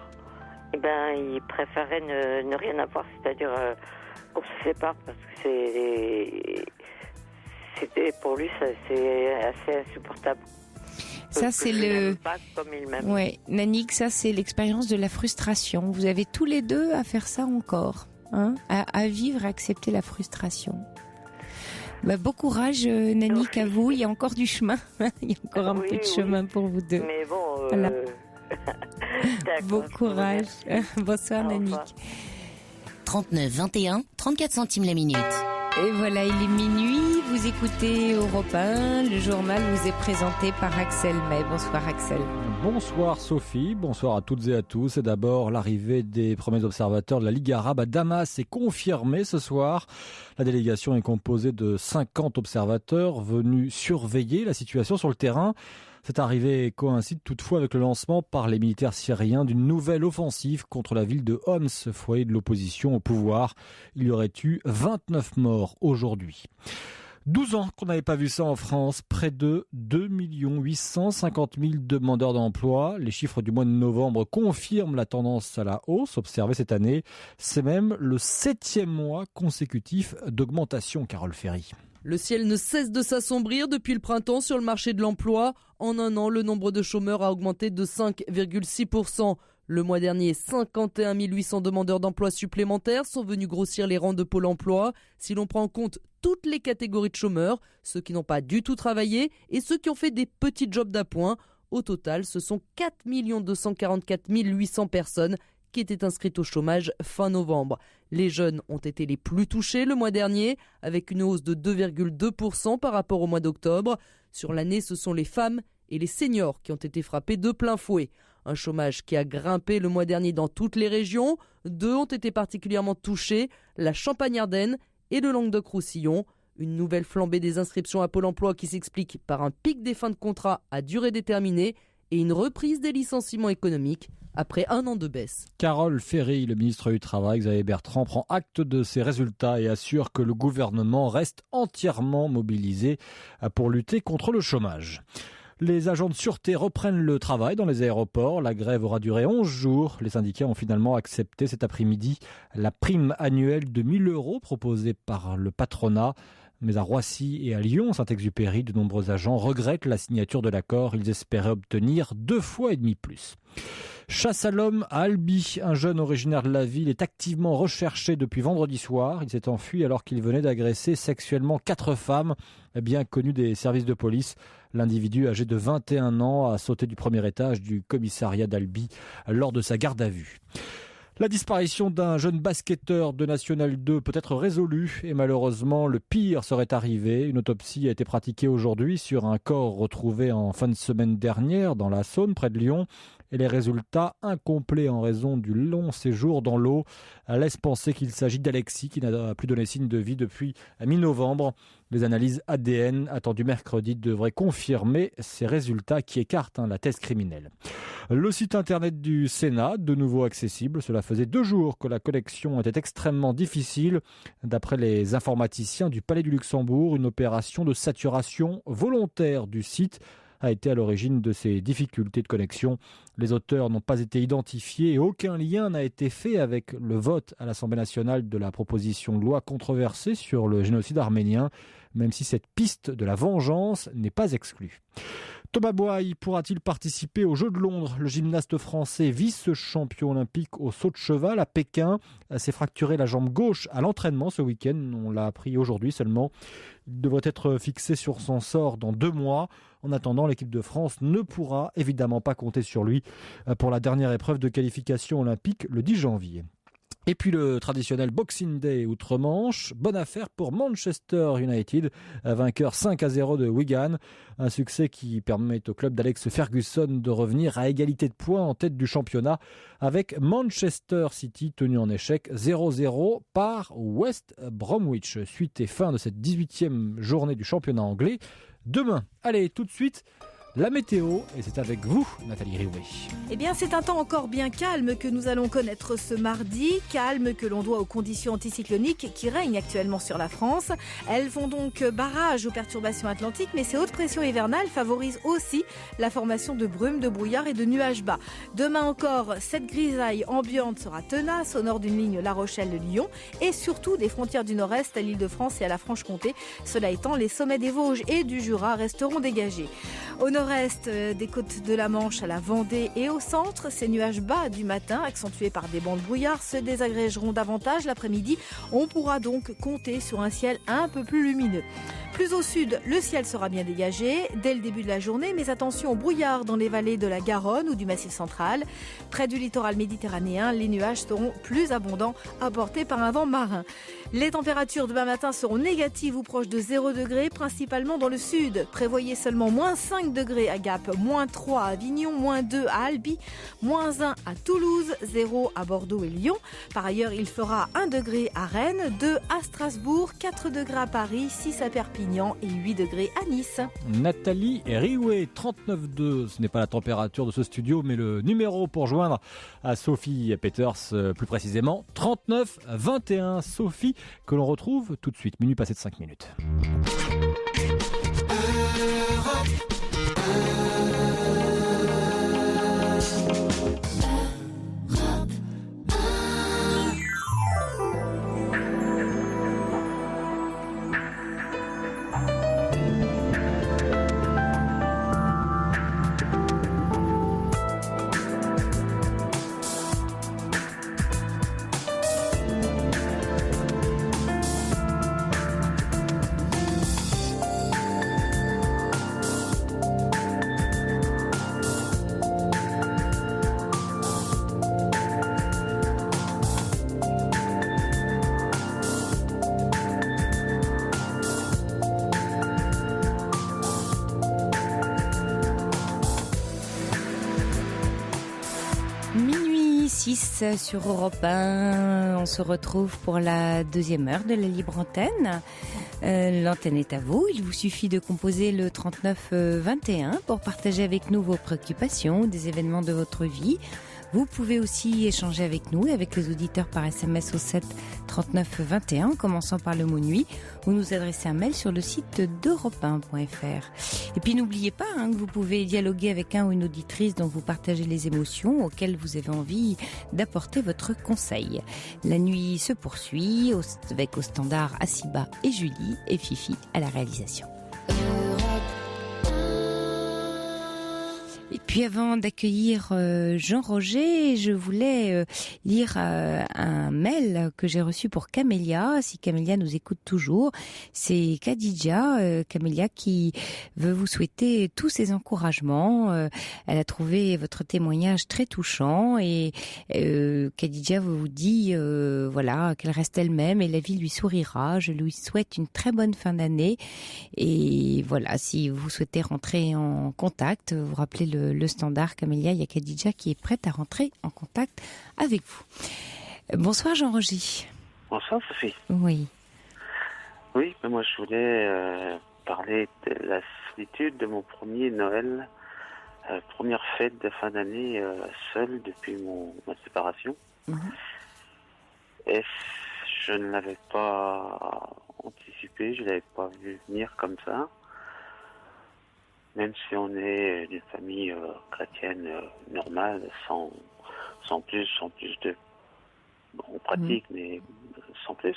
eh ben, il préférait ne rien avoir, c'est-à-dire qu'on se sépare parce que c'était pour lui, c'est assez insupportable. Ça, c'est Ouais, Nannick, ça, c'est l'expérience de la frustration. Vous avez tous les deux à faire ça encore, hein, à vivre, à accepter la frustration. Bah, bon courage, Nannick, à vous. Il y a encore du chemin. Il y a encore un peu de chemin pour vous deux. Mais bon, voilà. Bon courage. Bonsoir, Nannick. 39 21 34 centimes la minute. Et voilà, il est minuit, vous écoutez Europe 1, le journal vous est présenté par Axel May. Bonsoir Axel. Bonsoir Sophie, bonsoir à toutes et à tous. Et d'abord, l'arrivée des premiers observateurs de la Ligue arabe à Damas est confirmée ce soir. La délégation est composée de 50 observateurs venus surveiller la situation sur le terrain. Cette arrivée coïncide toutefois avec le lancement par les militaires syriens d'une nouvelle offensive contre la ville de Homs, foyer de l'opposition au pouvoir. Il y aurait eu 29 morts aujourd'hui. 12 ans qu'on n'avait pas vu ça en France, près de 2 850 000 demandeurs d'emploi. Les chiffres du mois de novembre confirment la tendance à la hausse observée cette année. C'est même le 7e mois consécutif d'augmentation, Carole Ferry. Le ciel ne cesse de s'assombrir depuis le printemps sur le marché de l'emploi. En un an, le nombre de chômeurs a augmenté de 5,6%. Le mois dernier, 51 800 demandeurs d'emploi supplémentaires sont venus grossir les rangs de Pôle emploi. Si l'on prend en compte toutes les catégories de chômeurs, ceux qui n'ont pas du tout travaillé et ceux qui ont fait des petits jobs d'appoint, au total, ce sont 4 244 800 personnes qui étaient inscrites au chômage fin novembre. Les jeunes ont été les plus touchés le mois dernier, avec une hausse de 2,2% par rapport au mois d'octobre. Sur l'année, ce sont les femmes et les seniors qui ont été frappés de plein fouet. Un chômage qui a grimpé le mois dernier dans toutes les régions. 2 ont été particulièrement touchés, la Champagne-Ardenne et le Languedoc-Roussillon. Une nouvelle flambée des inscriptions à Pôle emploi qui s'explique par un pic des fins de contrat à durée déterminée et une reprise des licenciements économiques après un an de baisse. Carole Ferry, le ministre du Travail, Xavier Bertrand, prend acte de ces résultats et assure que le gouvernement reste entièrement mobilisé pour lutter contre le chômage. Les agents de sûreté reprennent le travail dans les aéroports. La grève aura duré 11 jours. Les syndicats ont finalement accepté cet après-midi la prime annuelle de 1 000 € proposée par le patronat. Mais à Roissy et à Lyon, Saint-Exupéry, de nombreux agents regrettent la signature de l'accord. Ils espéraient obtenir 2,5 fois plus. Chasse à l'homme à Albi. Un jeune originaire de la ville est activement recherché depuis vendredi soir. Il s'est enfui alors qu'il venait d'agresser sexuellement 4 femmes, bien connues des services de police. L'individu âgé de 21 ans a sauté du premier étage du commissariat d'Albi lors de sa garde à vue. La disparition d'un jeune basketteur de National 2 peut être résolue et malheureusement le pire serait arrivé. Une autopsie a été pratiquée aujourd'hui sur un corps retrouvé en fin de semaine dernière dans la Saône près de Lyon. Et les résultats incomplets en raison du long séjour dans l'eau laissent penser qu'il s'agit d'Alexis qui n'a plus donné signe de vie depuis mi-novembre. Les analyses ADN attendues mercredi devraient confirmer ces résultats qui écartent la thèse criminelle. Le site internet du Sénat, de nouveau accessible. Cela faisait 2 jours que la connexion était extrêmement difficile. D'après les informaticiens du Palais du Luxembourg, une opération de saturation volontaire du site a été à l'origine de ces difficultés de connexion. Les auteurs n'ont pas été identifiés et aucun lien n'a été fait avec le vote à l'Assemblée nationale de la proposition de loi controversée sur le génocide arménien, même si cette piste de la vengeance n'est pas exclue. Thomas Boy pourra-t-il participer aux Jeux de Londres ? Le gymnaste français, vice-champion olympique au saut de cheval à Pékin, s'est fracturé la jambe gauche à l'entraînement ce week-end. On l'a appris aujourd'hui seulement. Il devrait être fixé sur son sort dans 2 mois. En attendant, l'équipe de France ne pourra évidemment pas compter sur lui pour la dernière épreuve de qualification olympique le 10 janvier. Et puis le traditionnel Boxing Day outre-Manche, bonne affaire pour Manchester United, vainqueur 5-0 de Wigan. Un succès qui permet au club d'Alex Ferguson de revenir à égalité de points en tête du championnat avec Manchester City tenu en échec 0-0 par West Bromwich. Suite et fin de cette 18e journée du championnat anglais. Demain, allez tout de suite, La météo, et c'est avec vous, Nathalie Riouet. Eh bien, c'est un temps encore bien calme que nous allons connaître ce mardi. Calme que l'on doit aux conditions anticycloniques qui règnent actuellement sur la France. Elles font donc barrage aux perturbations atlantiques, mais ces hautes pressions hivernales favorisent aussi la formation de brumes, de brouillards et de nuages bas. Demain encore, cette grisaille ambiante sera tenace au nord d'une ligne La Rochelle-Lyon et surtout des frontières du nord-est à l'Île-de-France et à la Franche-Comté. Cela étant, les sommets des Vosges et du Jura resteront dégagés. Au nord-est des côtes de la Manche à la Vendée et au centre, ces nuages bas du matin, accentués par des bancs de brouillard, se désagrégeront davantage l'après-midi. On pourra donc compter sur un ciel un peu plus lumineux. Plus au sud, le ciel sera bien dégagé dès le début de la journée, mais attention au brouillard dans les vallées de la Garonne ou du Massif central. Près du littoral méditerranéen, les nuages seront plus abondants, apportés par un vent marin. Les températures demain matin seront négatives ou proches de 0 degré, principalement dans le sud. Prévoyez seulement moins 5 degrés à Gap, moins 3 à Avignon, moins 2 à Albi, moins 1 à Toulouse, 0 à Bordeaux et Lyon. Par ailleurs, il fera 1 degré à Rennes, 2 à Strasbourg, 4 degrés à Paris, 6 à Perpignan et 8 degrés à Nice. Nathalie Riouet, 39,2. Ce n'est pas la température de ce studio, mais le numéro pour joindre à Sophie Peters, plus précisément, 3921. Sophie, que l'on retrouve tout de suite, minuit passé de 5 minutes. Minuit 6 sur Europe 1, on se retrouve pour la deuxième heure de la libre antenne. L'antenne est à vous, il vous suffit de composer le 3921 pour partager avec nous vos préoccupations, des événements de votre vie. Vous pouvez aussi échanger avec nous et avec les auditeurs par SMS au 7 39 21 en commençant par le mot nuit ou nous adresser un mail sur le site d'europe1.fr. Et puis n'oubliez pas que vous pouvez dialoguer avec un ou une auditrice dont vous partagez les émotions auxquelles vous avez envie d'apporter votre conseil. La nuit se poursuit avec au standard Asiba et Julie et Fifi à la réalisation. Et puis avant d'accueillir Jean-Roger, je voulais lire un mail que j'ai reçu pour Camélia, si Camélia nous écoute toujours. C'est Khadija, Camélia, qui veut vous souhaiter tous ses encouragements. Elle a trouvé votre témoignage très touchant et Khadija vous dit voilà, qu'elle reste elle-même et la vie lui sourira. Je lui souhaite une très bonne fin d'année et voilà, si vous souhaitez rentrer en contact, vous rappelez le standard Camélia, il y a Khadija qui est prête à rentrer en contact avec vous. Bonsoir Jean-Roger. Bonsoir Sophie. Oui. Oui, mais moi je voulais parler de la solitude de mon premier Noël, première fête de fin d'année seule depuis ma séparation. Et je ne l'avais pas anticipé, je ne l'avais pas vu venir comme ça. Même si on est d'une famille chrétienne normale, sans plus de... Bon, on pratique, mais sans plus.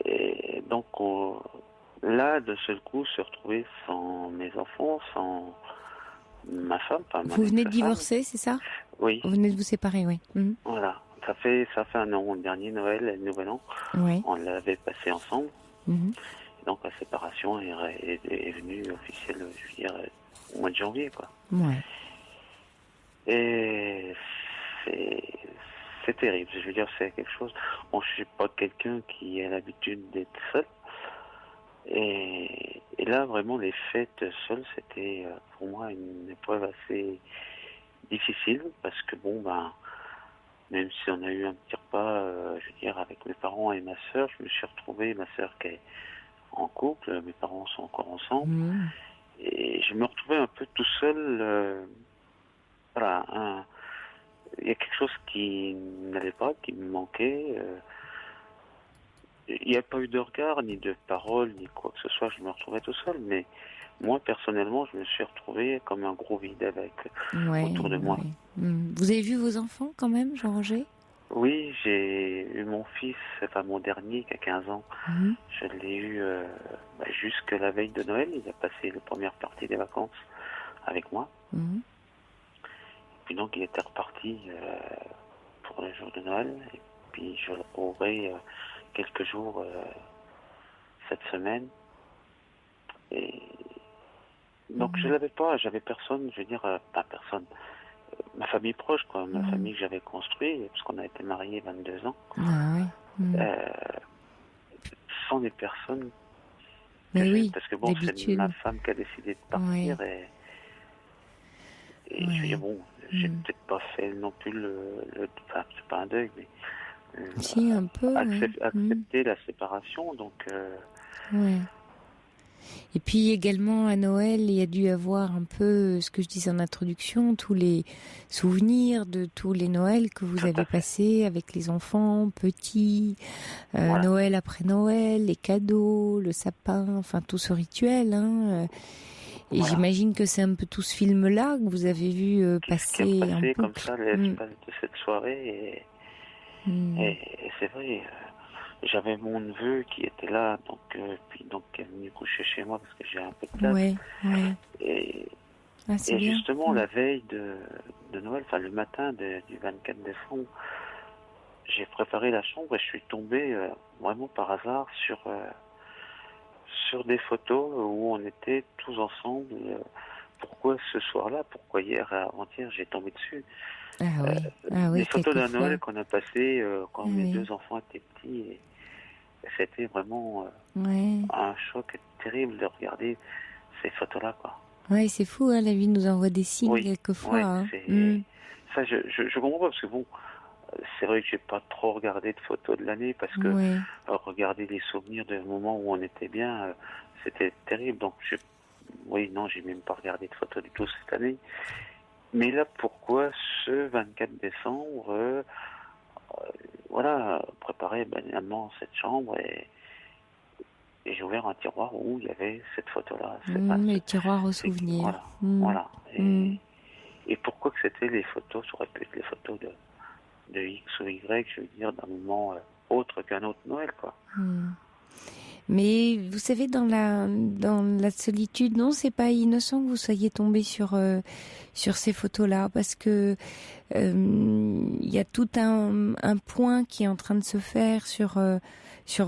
Et donc, là, de seul coup, se retrouver sans mes enfants, sans ma femme. Vous venez de divorcer, c'est ça? Oui. Vous venez de vous séparer, oui. Voilà. Ça fait un an. Le dernier Noël et le Nouvel An, on l'avait passé ensemble. Donc la séparation est venue officielle, je veux dire, au mois de janvier, quoi. Ouais. Et c'est terrible. Je veux dire, c'est quelque chose. Bon, je suis pas quelqu'un qui a l'habitude d'être seul. Et là, vraiment, les fêtes seules, c'était pour moi une épreuve assez difficile parce que bon, même si on a eu un petit repas, je veux dire, avec mes parents et ma sœur, je me suis retrouvé, ma sœur qui est en couple, mes parents sont encore ensemble, Et je me retrouvais un peu tout seul. Voilà, il y a quelque chose qui n'allait pas, qui me manquait. Il n'y a pas eu de regard, ni de parole, ni quoi que ce soit. Je me retrouvais tout seul, mais moi, personnellement, je me suis retrouvé comme un gros vide autour de moi. Vous avez vu vos enfants quand même, Jean-Roger ? Oui, j'ai eu mon fils, enfin mon dernier qui a 15 ans. Je l'ai eu jusque la veille de Noël. Il a passé la première partie des vacances avec moi. Et puis donc il était reparti pour le jour de Noël. Et puis je le retrouverai quelques jours cette semaine. Et donc je l'avais pas, j'avais personne, je veux dire, pas personne. Ma famille proche, quoi, ma famille que j'avais construite, parce qu'on a été mariés 22 ans. Sans des personnes. Parce que bon, c'est ma femme qui a décidé de partir et je dis bon, j'ai peut-être pas fait non plus enfin, c'est pas un deuil, mais si, un peu, accepter la séparation, donc. Et puis également à Noël, il y a dû avoir un peu ce que je disais en introduction, tous les souvenirs de tous les Noëls que vous avez passés avec les enfants petits, Noël après Noël, les cadeaux, le sapin, enfin tout ce rituel. Et j'imagine que c'est un peu tout ce film-là que vous avez vu passer en boucle. Comme ça l'espace de cette soirée et c'est vrai. J'avais mon neveu qui était là, donc qui est venu coucher chez moi parce que j'ai un peu de place. Et justement, la veille de Noël, enfin le matin du 24 décembre, j'ai préparé la chambre et je suis tombé vraiment par hasard sur des photos où on était tous ensemble. Pourquoi ce soir-là, pourquoi hier, avant-hier, j'ai tombé dessus. Des photos d'un Noël qu'on a passé quand mes deux enfants étaient petits. Et c'était vraiment un choc terrible de regarder ces photos-là, quoi. Oui, c'est fou, la vie nous envoie des signes quelquefois. Ça, je comprends pas, parce que bon, c'est vrai que j'ai pas trop regardé de photos de l'année, parce que regarder les souvenirs de moments où on était bien, c'était terrible. Donc, j'ai même pas regardé de photos du tout cette année. Mais là, pourquoi ce 24 décembre, préparer banalement cette chambre et j'ai ouvert un tiroir où il y avait cette photo-là. Le tiroir aux souvenirs. Voilà. Et pourquoi que c'était les photos, ça aurait pu être les photos de X ou Y, je veux dire, d'un moment autre qu'un autre Noël, quoi. Mais vous savez, dans la solitude, non, c'est pas innocent que vous soyez tombé sur ces photos-là, parce que il y a tout un point qui est en train de se faire sur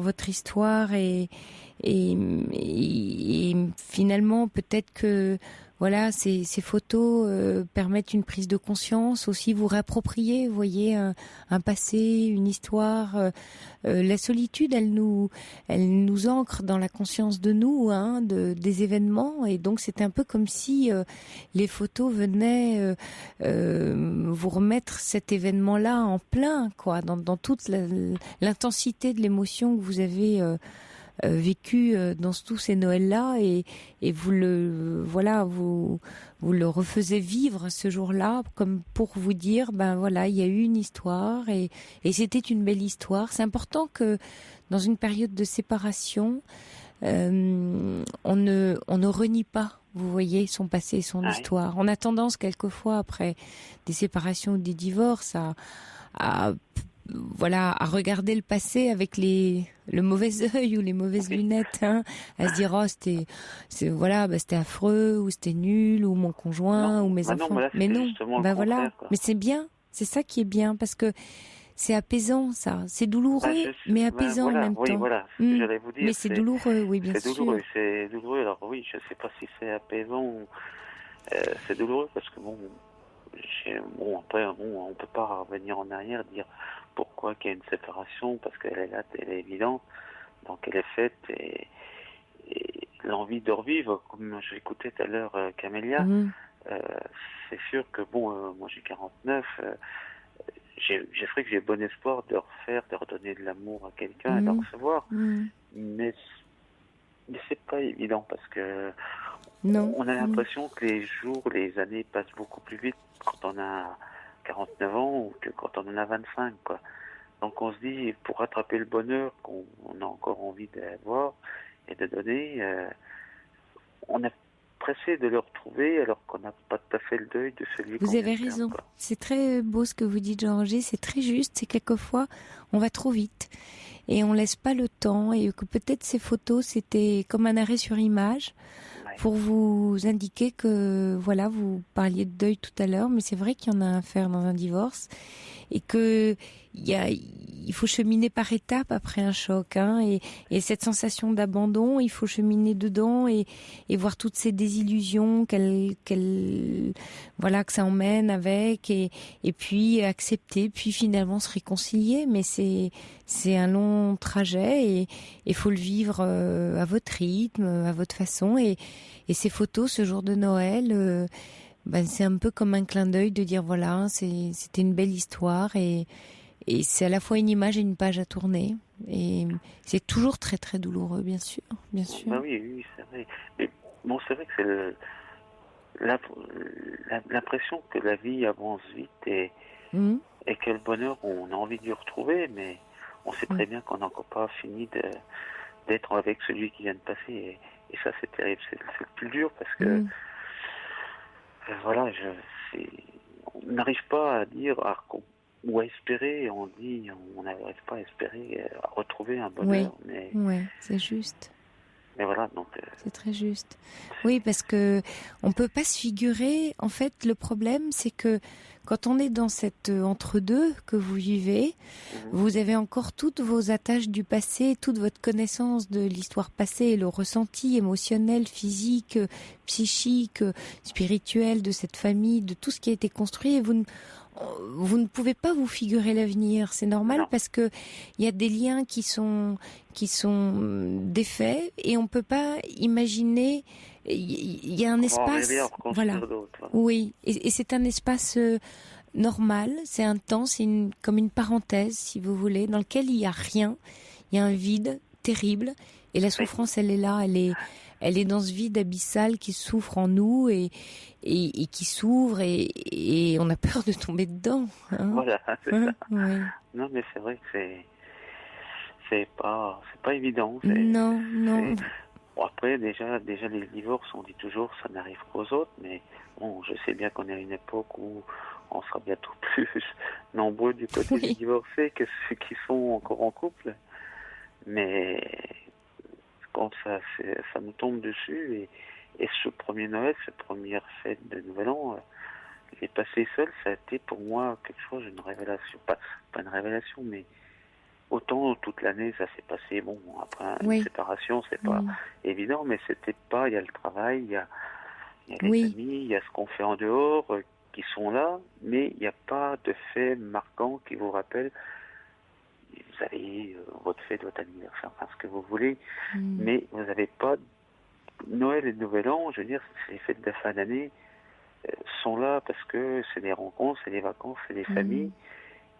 votre histoire et finalement peut-être que voilà, ces photos permettent une prise de conscience, aussi vous réapproprier, vous voyez, un passé, une histoire. La solitude, elle nous ancre dans la conscience de nous, des événements, et donc c'est un peu comme si les photos venaient vous remettre cet événement-là en plein, quoi, dans toute l'intensité de l'émotion que vous avez vécu dans tous ces Noëls-là, et vous le refaisez vivre ce jour-là comme pour vous dire il y a eu une histoire et c'était une belle histoire. C'est important que dans une période de séparation on ne renie pas, vous voyez, son passé et son histoire. On a tendance quelquefois après des séparations ou des divorces à regarder le passé avec le mauvais œil ou les mauvaises lunettes, à se dire c'était affreux, ou c'était nul, ou mon conjoint, ou mes enfants. Mais non, mais c'est bien, c'est ça qui est bien, parce que c'est apaisant, ça. C'est douloureux, mais apaisant en même temps. Oui, voilà, ce que j'allais vous dire. Mais c'est douloureux, oui, bien sûr. C'est douloureux. Alors oui, je sais pas si c'est apaisant. C'est douloureux parce que après, on peut pas revenir en arrière, dire pourquoi qu'il y a une séparation, parce qu'elle est là, elle est évidente, donc elle est faite, et l'envie de revivre, comme je l'écoutais tout à l'heure Camélia, c'est sûr que moi j'ai 49, j'ai vrai que j'ai bon espoir de redonner de l'amour à quelqu'un et de le recevoir, mais c'est pas évident, parce que Non. On a l'impression que les jours, les années passent beaucoup plus vite quand on a 49 ans ou que quand on en a 25, quoi. Donc on se dit, pour rattraper le bonheur qu'on a encore envie d'avoir et de donner, on est pressé de le retrouver alors qu'on n'a pas tout à fait le deuil de celui qu'on Vous avez vient de raison. perdre, quoi. C'est très beau ce que vous dites, Jean-Roger. C'est très juste. C'est quelquefois, on va trop vite et on laisse pas le temps, et que peut-être ces photos, c'était comme un arrêt sur image pour vous indiquer que, voilà, vous parliez de deuil tout à l'heure, mais c'est vrai qu'il y en a à faire dans un divorce et que il faut cheminer par étapes après un choc, hein, et cette sensation d'abandon, il faut cheminer dedans et voir toutes ces désillusions voilà, que ça emmène avec, et puis accepter, puis finalement se réconcilier, mais c'est un long trajet et il faut le vivre à votre rythme, à votre façon, et ces photos ce jour de Noël, c'est un peu comme un clin d'œil de dire voilà, c'était une belle histoire, et c'est à la fois une image et une page à tourner, et c'est toujours très très douloureux, bien sûr. Bah oui, c'est vrai. Mais bon, c'est vrai que c'est l'impression que la vie avance vite et que le bonheur, on a envie de le retrouver, mais on sait très bien qu'on n'a encore pas fini d'être avec celui qui vient de passer, et ça c'est terrible, c'est le plus dur, parce que voilà, on n'arrive pas à dire ou à espérer, on n'arrive pas à espérer à retrouver un bonheur. Oui, c'est juste. Mais voilà, donc... C'est très juste. Oui, parce que on peut pas se figurer. En fait, le problème, c'est que quand on est dans cet entre-deux que vous vivez, vous avez encore toutes vos attaches du passé, toute votre connaissance de l'histoire passée, le ressenti émotionnel, physique, psychique, spirituel de cette famille, de tout ce qui a été construit, et vous ne pouvez pas vous figurer l'avenir. C'est normal, parce que il y a des liens qui sont défaits, et on peut pas imaginer. Il y a un espace, voilà. Oui, et c'est un espace normal. C'est un temps, comme une parenthèse, si vous voulez, dans lequel il y a rien. Il y a un vide terrible, et la souffrance, elle est là. Elle est dans ce vide abyssal qui souffre en nous et qui s'ouvre, et on a peur de tomber dedans. Hein. Voilà, c'est ça. Oui. Non, mais c'est vrai que c'est pas évident. Non. Bon, après, déjà les divorces, on dit toujours ça n'arrive qu'aux autres, mais bon, je sais bien qu'on est à une époque où on sera bientôt plus nombreux du côté des divorcés que ceux qui sont encore en couple. Mais quand ça nous tombe dessus, et ce premier Noël, cette première fête de Nouvel An, les passer seul, ça a été pour moi quelque chose, une révélation. Pas une révélation, mais autant toute l'année ça s'est passé, bon, après une séparation, c'est pas évident, mais c'était pas, il y a le travail, il y a les amis, il y a ce qu'on fait en dehors, qui sont là, mais il n'y a pas de fait marquant qui vous rappelle, vous avez votre fête, votre anniversaire, enfin ce que vous voulez, mais vous n'avez pas Noël et Nouvel An, je veux dire, les fêtes de fin d'année sont là parce que c'est des rencontres, c'est des vacances, c'est des familles,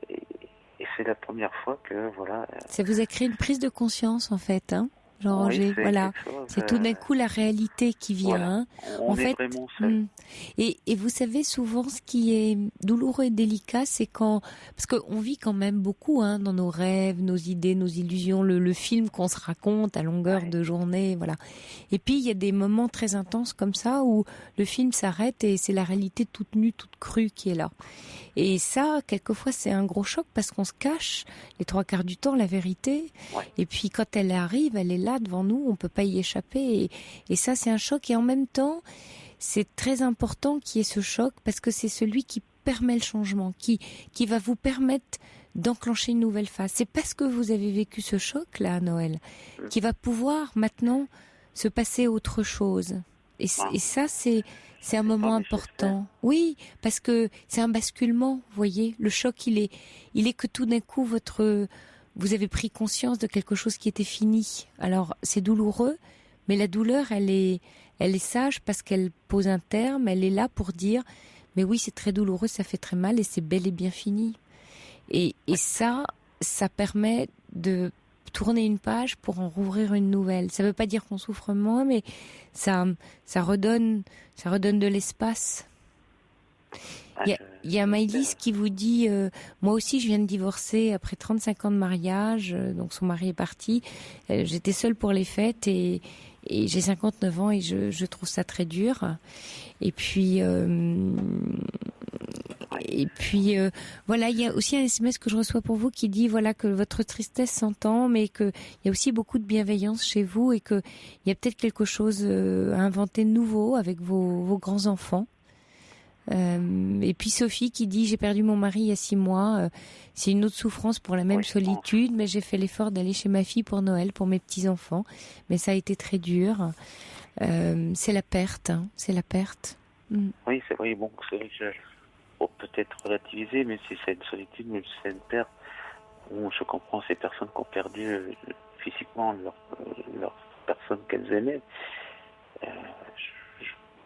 et c'est la première fois que, voilà... Ça vous a créé une prise de conscience, en fait, hein, Jean-Roger, voilà. C'est tout d'un coup la réalité qui vient. Voilà. Hein. On est vraiment seul. Et vous savez, souvent, ce qui est douloureux et délicat, c'est quand... Parce qu'on vit quand même beaucoup, hein, dans nos rêves, nos idées, nos illusions, le film qu'on se raconte à longueur de journée, voilà. Et puis, il y a des moments très intenses comme ça, où le film s'arrête et c'est la réalité toute nue, toute crue qui est là. Et ça, quelquefois, c'est un gros choc, parce qu'on se cache les 3/4 du temps la vérité. Et puis, quand elle arrive, elle est là devant nous, on peut pas y échapper. Et ça, c'est un choc. Et en même temps, c'est très important qu'il y ait ce choc, parce que c'est celui qui permet le changement, qui va vous permettre d'enclencher une nouvelle phase. C'est parce que vous avez vécu ce choc-là à Noël qui va pouvoir maintenant se passer autre chose. Et ça, c'est un moment important. Oui, parce que c'est un basculement, vous voyez. Le choc, il est que tout d'un coup, vous avez pris conscience de quelque chose qui était fini. Alors, c'est douloureux, mais la douleur, elle est sage, parce qu'elle pose un terme, elle est là pour dire, mais oui, c'est très douloureux, ça fait très mal, et c'est bel et bien fini. Et ça permet de tourner une page pour en rouvrir une nouvelle. Ça veut pas dire qu'on souffre moins, mais ça redonne de l'espace. Il y a Maëlys qui vous dit moi aussi je viens de divorcer après 35 ans de mariage, donc son mari est parti. J'étais seule pour les fêtes et j'ai 59 ans et je trouve ça très dur. Et puis voilà, il y a aussi un SMS que je reçois pour vous qui dit voilà que votre tristesse s'entend, mais que il y a aussi beaucoup de bienveillance chez vous et que il y a peut-être quelque chose à inventer de nouveau avec vos grands enfants. Et puis Sophie qui dit j'ai perdu mon mari il y a 6 mois, c'est une autre souffrance pour la même solitude, mais j'ai fait l'effort d'aller chez ma fille pour Noël, pour mes petits-enfants, mais ça a été très dur. C'est la perte, c'est la perte. Oui, c'est vrai, bon, c'est vrai que faut peut-être relativiser, même si c'est une solitude, même si c'est une perte. Bon, je comprends ces personnes qui ont perdu physiquement leur personne qu'elles aimaient.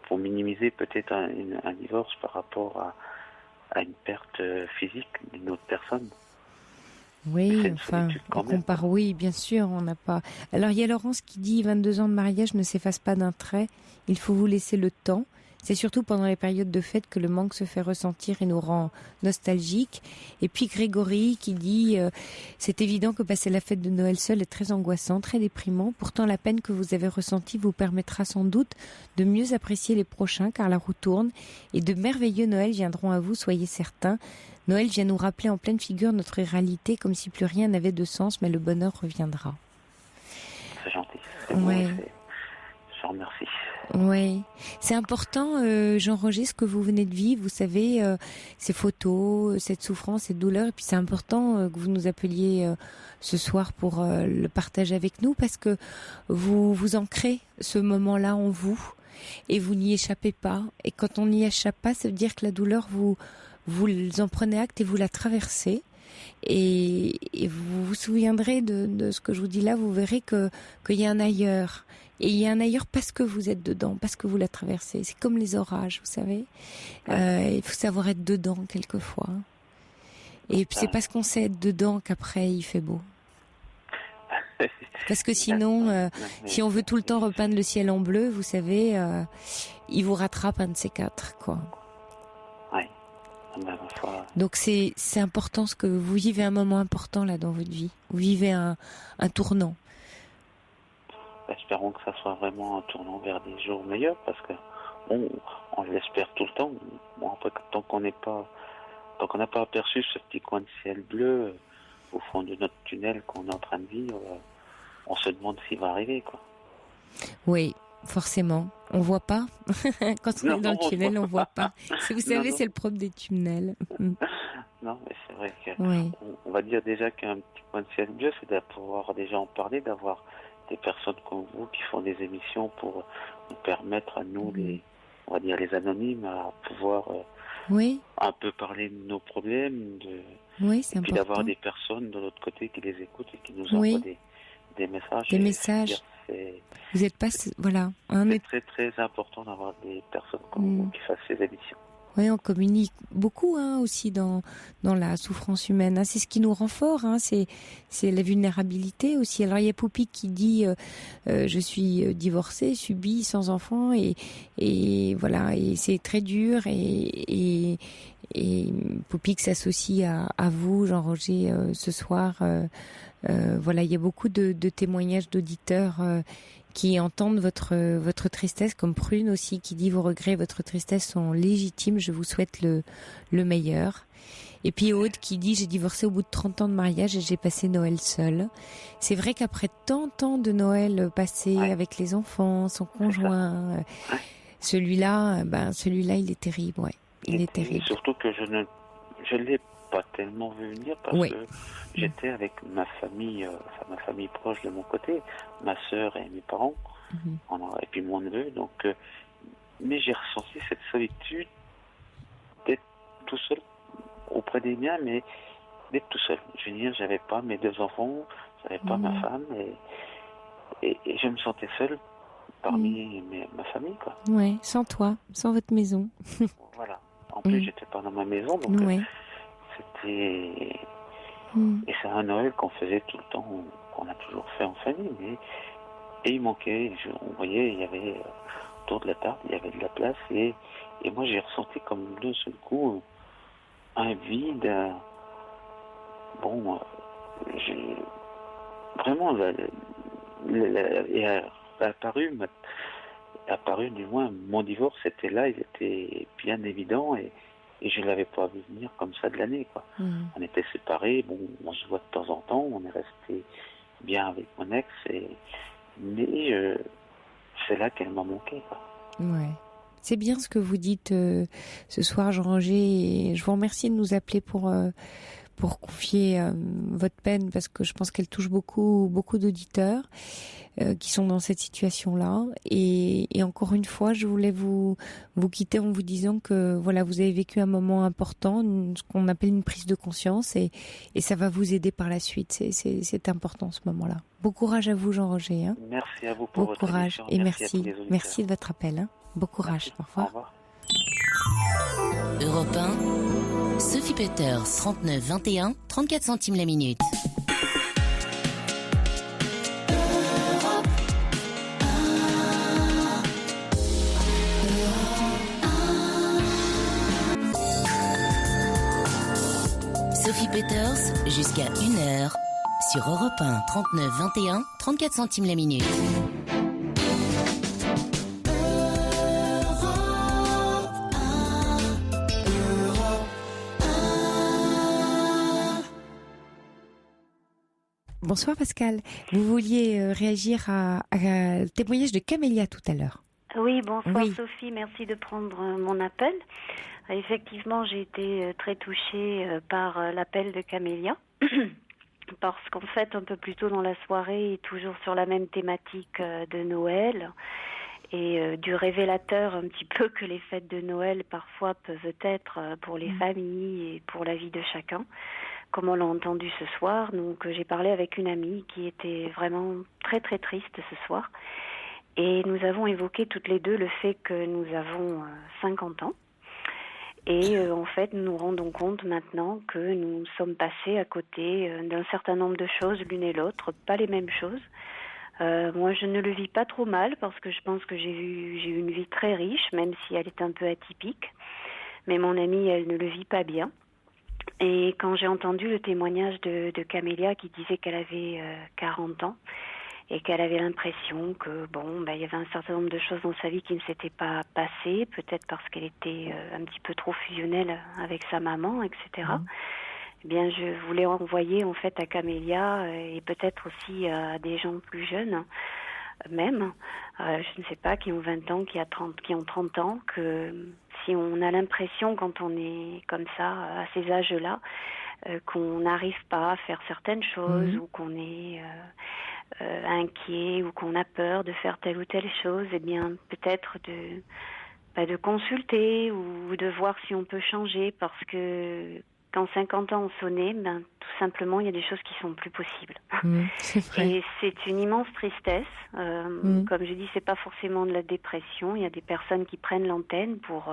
Pour minimiser peut-être un divorce par rapport à une perte physique d'une autre personne. Oui, enfin, on compare, oui, bien sûr, on n'a pas... Alors, il y a Laurence qui dit 22 ans de mariage ne s'efface pas d'un trait, il faut vous laisser le temps. C'est surtout pendant les périodes de fête que le manque se fait ressentir et nous rend nostalgiques. Et puis Grégory qui dit c'est évident que passer la fête de Noël seul est très angoissant, très déprimant. Pourtant, la peine que vous avez ressentie vous permettra sans doute de mieux apprécier les prochains car la roue tourne et de merveilleux Noël viendront à vous, soyez certains. Noël vient nous rappeler en pleine figure notre réalité comme si plus rien n'avait de sens, mais le bonheur reviendra. C'est gentil. C'est beau, je remercie. Oui, c'est important, Jean-Roger, ce que vous venez de vivre, vous savez, ces photos, cette souffrance, cette douleur, et puis c'est important que vous nous appeliez ce soir pour le partager avec nous, parce que vous ancrez ce moment-là en vous, et vous n'y échappez pas, et quand on n'y échappe pas, ça veut dire que la douleur, vous en prenez acte et vous la traversez, et vous vous souviendrez de ce que je vous dis là, vous verrez qu'il y a un ailleurs. Et il y a un ailleurs parce que vous êtes dedans, parce que vous la traversez. C'est comme les orages, vous savez. Il faut savoir être dedans quelquefois. Et c'est parce qu'on sait être dedans qu'après il fait beau. Parce que sinon, si on veut tout le temps repeindre le ciel en bleu, vous savez, il vous rattrape un de ces 4, quoi. Ouais. Donc c'est important ce que vous vivez, un moment important là dans votre vie. Vous vivez un tournant. Espérons que ça soit vraiment un tournant vers des jours meilleurs, parce que on l'espère tout le temps. Bon, après, tant qu'on n'a pas aperçu ce petit coin de ciel bleu au fond de notre tunnel qu'on est en train de vivre, on se demande s'il va arriver, quoi. Oui, forcément. On voit pas. Quand on est dans le tunnel, on voit pas. Vous savez, c'est le propre des tunnels. Non, mais c'est vrai que on va dire déjà qu'un petit coin de ciel bleu, c'est de pouvoir déjà en parler, d'avoir des personnes comme vous qui font des émissions pour nous permettre à nous, on va dire les anonymes, à pouvoir un peu parler de nos problèmes, c'est et puis d'avoir des personnes de l'autre côté qui les écoutent et qui nous envoient des messages. Des messages. Vous n'êtes pas... Voilà. C'est très très important d'avoir des personnes comme vous qui fassent ces émissions. Oui, on communique beaucoup aussi dans la souffrance humaine. C'est ce qui nous rend fort. C'est la vulnérabilité aussi. Alors il y a Poupi qui dit je suis divorcée, subie, sans enfant et voilà, et c'est très dur et Poupi s'associe à vous, Jean-Roger, ce soir. Voilà, il y a beaucoup de témoignages d'auditeurs qui entendent votre tristesse, comme Prune aussi, qui dit vos regrets, votre tristesse sont légitimes, je vous souhaite le meilleur. Et puis Aude qui dit j'ai divorcé au bout de 30 ans de mariage et j'ai passé Noël seule. C'est vrai qu'après tant de Noël passés avec les enfants, son conjoint, celui-là, il est terrible, il est terrible. Surtout que je l'ai pas tellement vu venir parce que j'étais avec ma famille proche de mon côté, ma sœur et mes parents, et puis mon neveu. Donc, mais j'ai ressenti cette solitude d'être tout seul auprès des miens, mais d'être tout seul. Je veux dire, j'avais pas mes 2 enfants, j'avais pas ma femme, et je me sentais seul parmi ma famille, quoi. Ouais, sans toi, sans votre maison. Voilà. En plus, j'étais pas dans ma maison, donc c'était... Et c'est un Noël qu'on faisait tout le temps, qu'on a toujours fait en famille, et il manquait. On voyait, il y avait autour de la table, il y avait de la place, et moi j'ai ressenti comme d'un seul coup un vide. Vraiment, apparu du moins, mon divorce était là, il était bien évident, et je ne l'avais pas vu venir comme ça de l'année, quoi. On était séparés, on se voit de temps en temps, on est resté bien avec mon ex, mais c'est là qu'elle m'a manqué, quoi. Ouais. C'est bien ce que vous dites ce soir, Jean-Roger, et je vous remercie de nous appeler pour confier votre peine, parce que je pense qu'elle touche beaucoup d'auditeurs qui sont dans cette situation-là. Et encore une fois, je voulais vous quitter en vous disant que voilà, vous avez vécu un moment important, ce qu'on appelle une prise de conscience, et ça va vous aider par la suite. C'est important ce moment-là. Bon courage à vous, Jean-Roger. Hein. Merci à vous pour votre courage émission. Et merci de votre appel. Hein. Bon courage. Merci. Au revoir. Au revoir. Europe 1, Sophie Peters, 39 21, 34 centimes la minute. Sophie Peters, jusqu'à 1h, sur Europe 1, 39 21, 34 centimes la minute. Bonsoir Pascal, vous vouliez réagir à le témoignage de Camélia tout à l'heure. Oui, bonsoir Oui. Sophie, merci de prendre mon appel. Effectivement, j'ai été très touchée par l'appel de Camélia, parce qu'en fait, un peu plus tôt dans la soirée, toujours sur la même thématique de Noël, et du révélateur un petit peu que les fêtes de Noël parfois peuvent être pour les familles et pour la vie de chacun, comme on l'a entendu ce soir. Donc j'ai parlé avec une amie qui était vraiment très très triste ce soir, et nous avons évoqué toutes les deux le fait que nous avons 50 ans, et en fait nous nous rendons compte maintenant que nous sommes passés à côté d'un certain nombre de choses l'une et l'autre, pas les mêmes choses. Moi je ne le vis pas trop mal, parce que je pense que j'ai eu une vie très riche, même si elle est un peu atypique, mais mon amie elle ne le vit pas bien. Et quand j'ai entendu le témoignage de Camélia qui disait qu'elle avait 40 ans et qu'elle avait l'impression que il y avait un certain nombre de choses dans sa vie qui ne s'étaient pas passées, peut-être parce qu'elle était un petit peu trop fusionnelle avec sa maman, etc. Eh bien, je voulais envoyer en fait à Camélia et peut-être aussi à des gens plus jeunes, même, je ne sais pas, qui ont 20 ans, qui ont 30 ans, que si on a l'impression quand on est comme ça, à ces âges-là, qu'on n'arrive pas à faire certaines choses, ou qu'on est inquiet, ou qu'on a peur de faire telle ou telle chose, eh bien peut-être de consulter ou de voir si on peut changer, parce que quand 50 ans ont sonné, tout simplement, il y a des choses qui sont plus possibles. C'est vrai. Et c'est une immense tristesse. Comme je dis, c'est pas forcément de la dépression. Il y a des personnes qui prennent l'antenne pour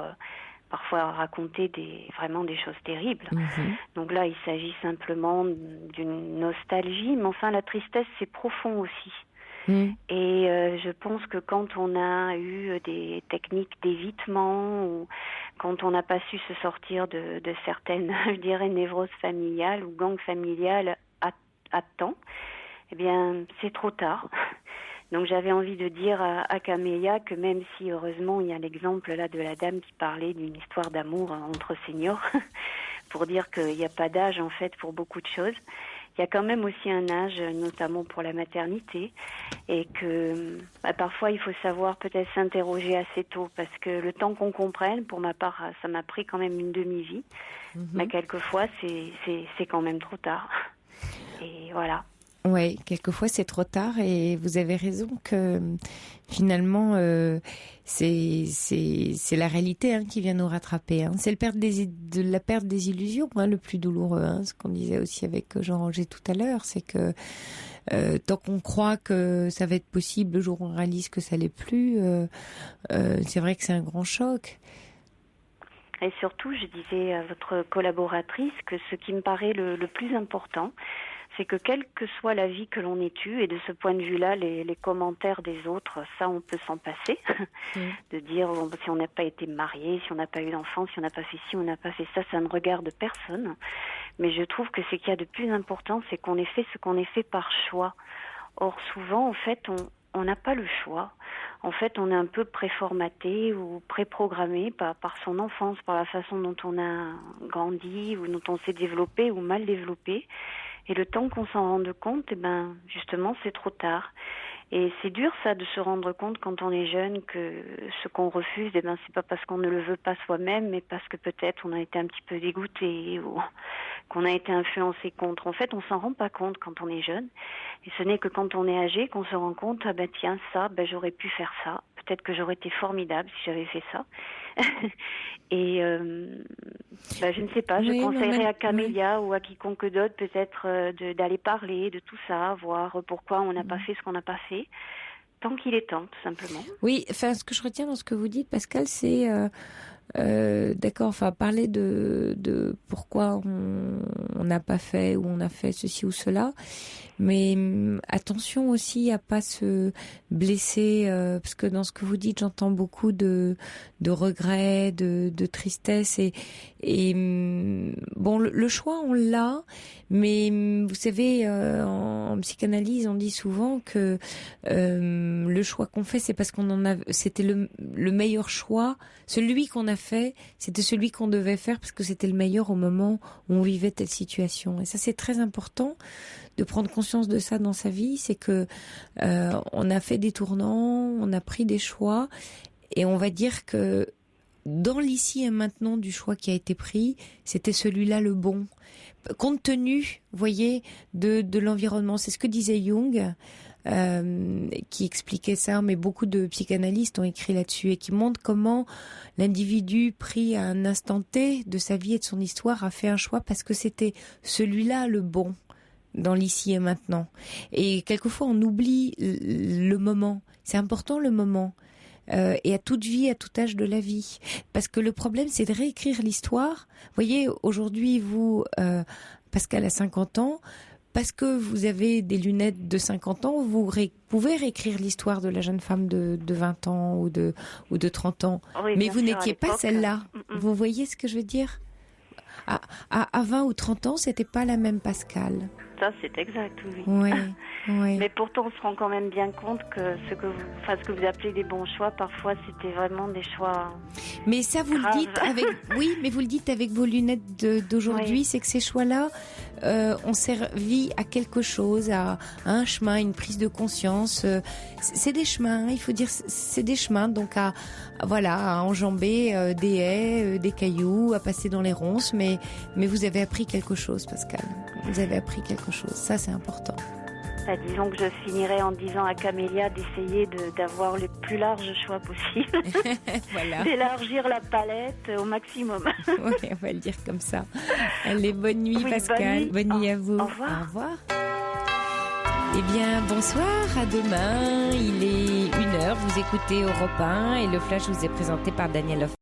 parfois raconter vraiment des choses terribles. Donc là, il s'agit simplement d'une nostalgie, mais enfin, la tristesse, c'est profond aussi. Et je pense que quand on a eu des techniques d'évitement, ou quand on n'a pas su se sortir de certaines, je dirais, névroses familiales ou gangs familiales à temps, eh bien, c'est trop tard. Donc j'avais envie de dire à Camélia que même si, heureusement, il y a l'exemple là de la dame qui parlait d'une histoire d'amour entre seniors, pour dire qu'il n'y a pas d'âge, en fait, pour beaucoup de choses. Il y a quand même aussi un âge, notamment pour la maternité, et que parfois il faut savoir peut-être s'interroger assez tôt, parce que le temps qu'on comprenne, pour ma part, ça m'a pris quand même une demi-vie, mais quelquefois c'est quand même trop tard. Et voilà. Oui, quelquefois c'est trop tard, et vous avez raison que finalement c'est la réalité qui vient nous rattraper. C'est la perte des illusions le plus douloureux. Ce qu'on disait aussi avec Jean-Roger tout à l'heure, c'est que tant qu'on croit que ça va être possible, le jour où on réalise que ça l'est plus, c'est vrai que c'est un grand choc. Et surtout, je disais à votre collaboratrice que ce qui me paraît le plus important, c'est que quelle que soit la vie que l'on ait eue, et de ce point de vue-là, les commentaires des autres, ça on peut s'en passer, de dire si on n'a pas été marié, si on n'a pas eu d'enfant, si on n'a pas fait ci, on n'a pas fait ça, ça ne regarde personne. Mais je trouve que ce qu'il y a de plus important, c'est qu'on ait fait ce qu'on ait fait par choix. Or souvent, en fait, on n'a pas le choix. En fait, on est un peu préformaté ou préprogrammé par son enfance, par la façon dont on a grandi ou dont on s'est développé ou mal développé. Et le temps qu'on s'en rende compte, justement, c'est trop tard. Et c'est dur, ça, de se rendre compte quand on est jeune que ce qu'on refuse, c'est pas parce qu'on ne le veut pas soi-même, mais parce que peut-être on a été un petit peu dégoûté ou qu'on a été influencé contre. En fait, on s'en rend pas compte quand on est jeune. Et ce n'est que quand on est âgé qu'on se rend compte, tiens, ça, j'aurais pu faire ça. Peut-être que j'aurais été formidable si j'avais fait ça. Et je ne sais pas, je conseillerais à Camélia ou à quiconque d'autre peut-être d'aller parler de tout ça, voir pourquoi on n'a pas fait ce qu'on n'a pas fait, tant qu'il est temps, tout simplement. Oui, ce que je retiens dans ce que vous dites, Pascal, c'est d'accord, parler de pourquoi on n'a pas fait ou on a fait ceci ou cela, mais attention aussi à pas se blesser, parce que dans ce que vous dites, j'entends beaucoup de regrets, de tristesse et le choix on l'a, mais vous savez, en psychanalyse on dit souvent que le choix qu'on fait c'est parce c'était le meilleur choix, celui qu'on a fait, c'était celui qu'on devait faire parce que c'était le meilleur au moment où on vivait telle situation. Et ça, c'est très important de prendre conscience de ça dans sa vie. C'est que on a fait des tournants, on a pris des choix, et on va dire que dans l'ici et maintenant du choix qui a été pris, c'était celui-là le bon. Compte tenu, vous voyez, de l'environnement. C'est ce que disait Jung. Qui expliquait ça, mais beaucoup de psychanalystes ont écrit là-dessus et qui montrent comment l'individu pris à un instant T de sa vie et de son histoire a fait un choix parce que c'était celui-là le bon dans l'ici et maintenant. Et quelquefois on oublie le moment. C'est important le moment. Et à toute vie, à tout âge de la vie. Parce que le problème, c'est de réécrire l'histoire. Vous voyez, aujourd'hui, vous, Pascal a 50 ans, parce que vous avez des lunettes de 50 ans, vous pouvez réécrire l'histoire de la jeune femme de 20 ans ou de 30 ans. Oui, mais vous n'étiez pas celle-là. Vous voyez ce que je veux dire ? À 20 ou 30 ans, c'était pas la même Pascal. Ça, c'est exact, oui. Oui. Mais pourtant, on se rend quand même bien compte que ce que vous appelez des bons choix, parfois, c'était vraiment des choix. Mais ça, vous graves. Le dites avec, oui, mais vous le dites avec vos lunettes d'aujourd'hui, oui. C'est que ces choix-là ont servi à quelque chose, à un chemin, une prise de conscience. C'est des chemins, il faut dire, c'est des chemins, donc à enjamber des haies, des cailloux, à passer dans les ronces, mais vous avez appris quelque chose, Pascal. Vous avez appris quelque chose, ça c'est important. Disons que je finirai en disant à Camélia d'essayer d'avoir le plus large choix possible. Voilà. D'élargir la palette au maximum. Oui, on va le dire comme ça. Allez, bonne nuit, Pascal. Bonne nuit à vous. Au revoir. Au revoir. Eh bien, bonsoir, à demain. Il est 1h, vous écoutez Europe 1 et le flash vous est présenté par Daniel Hoff.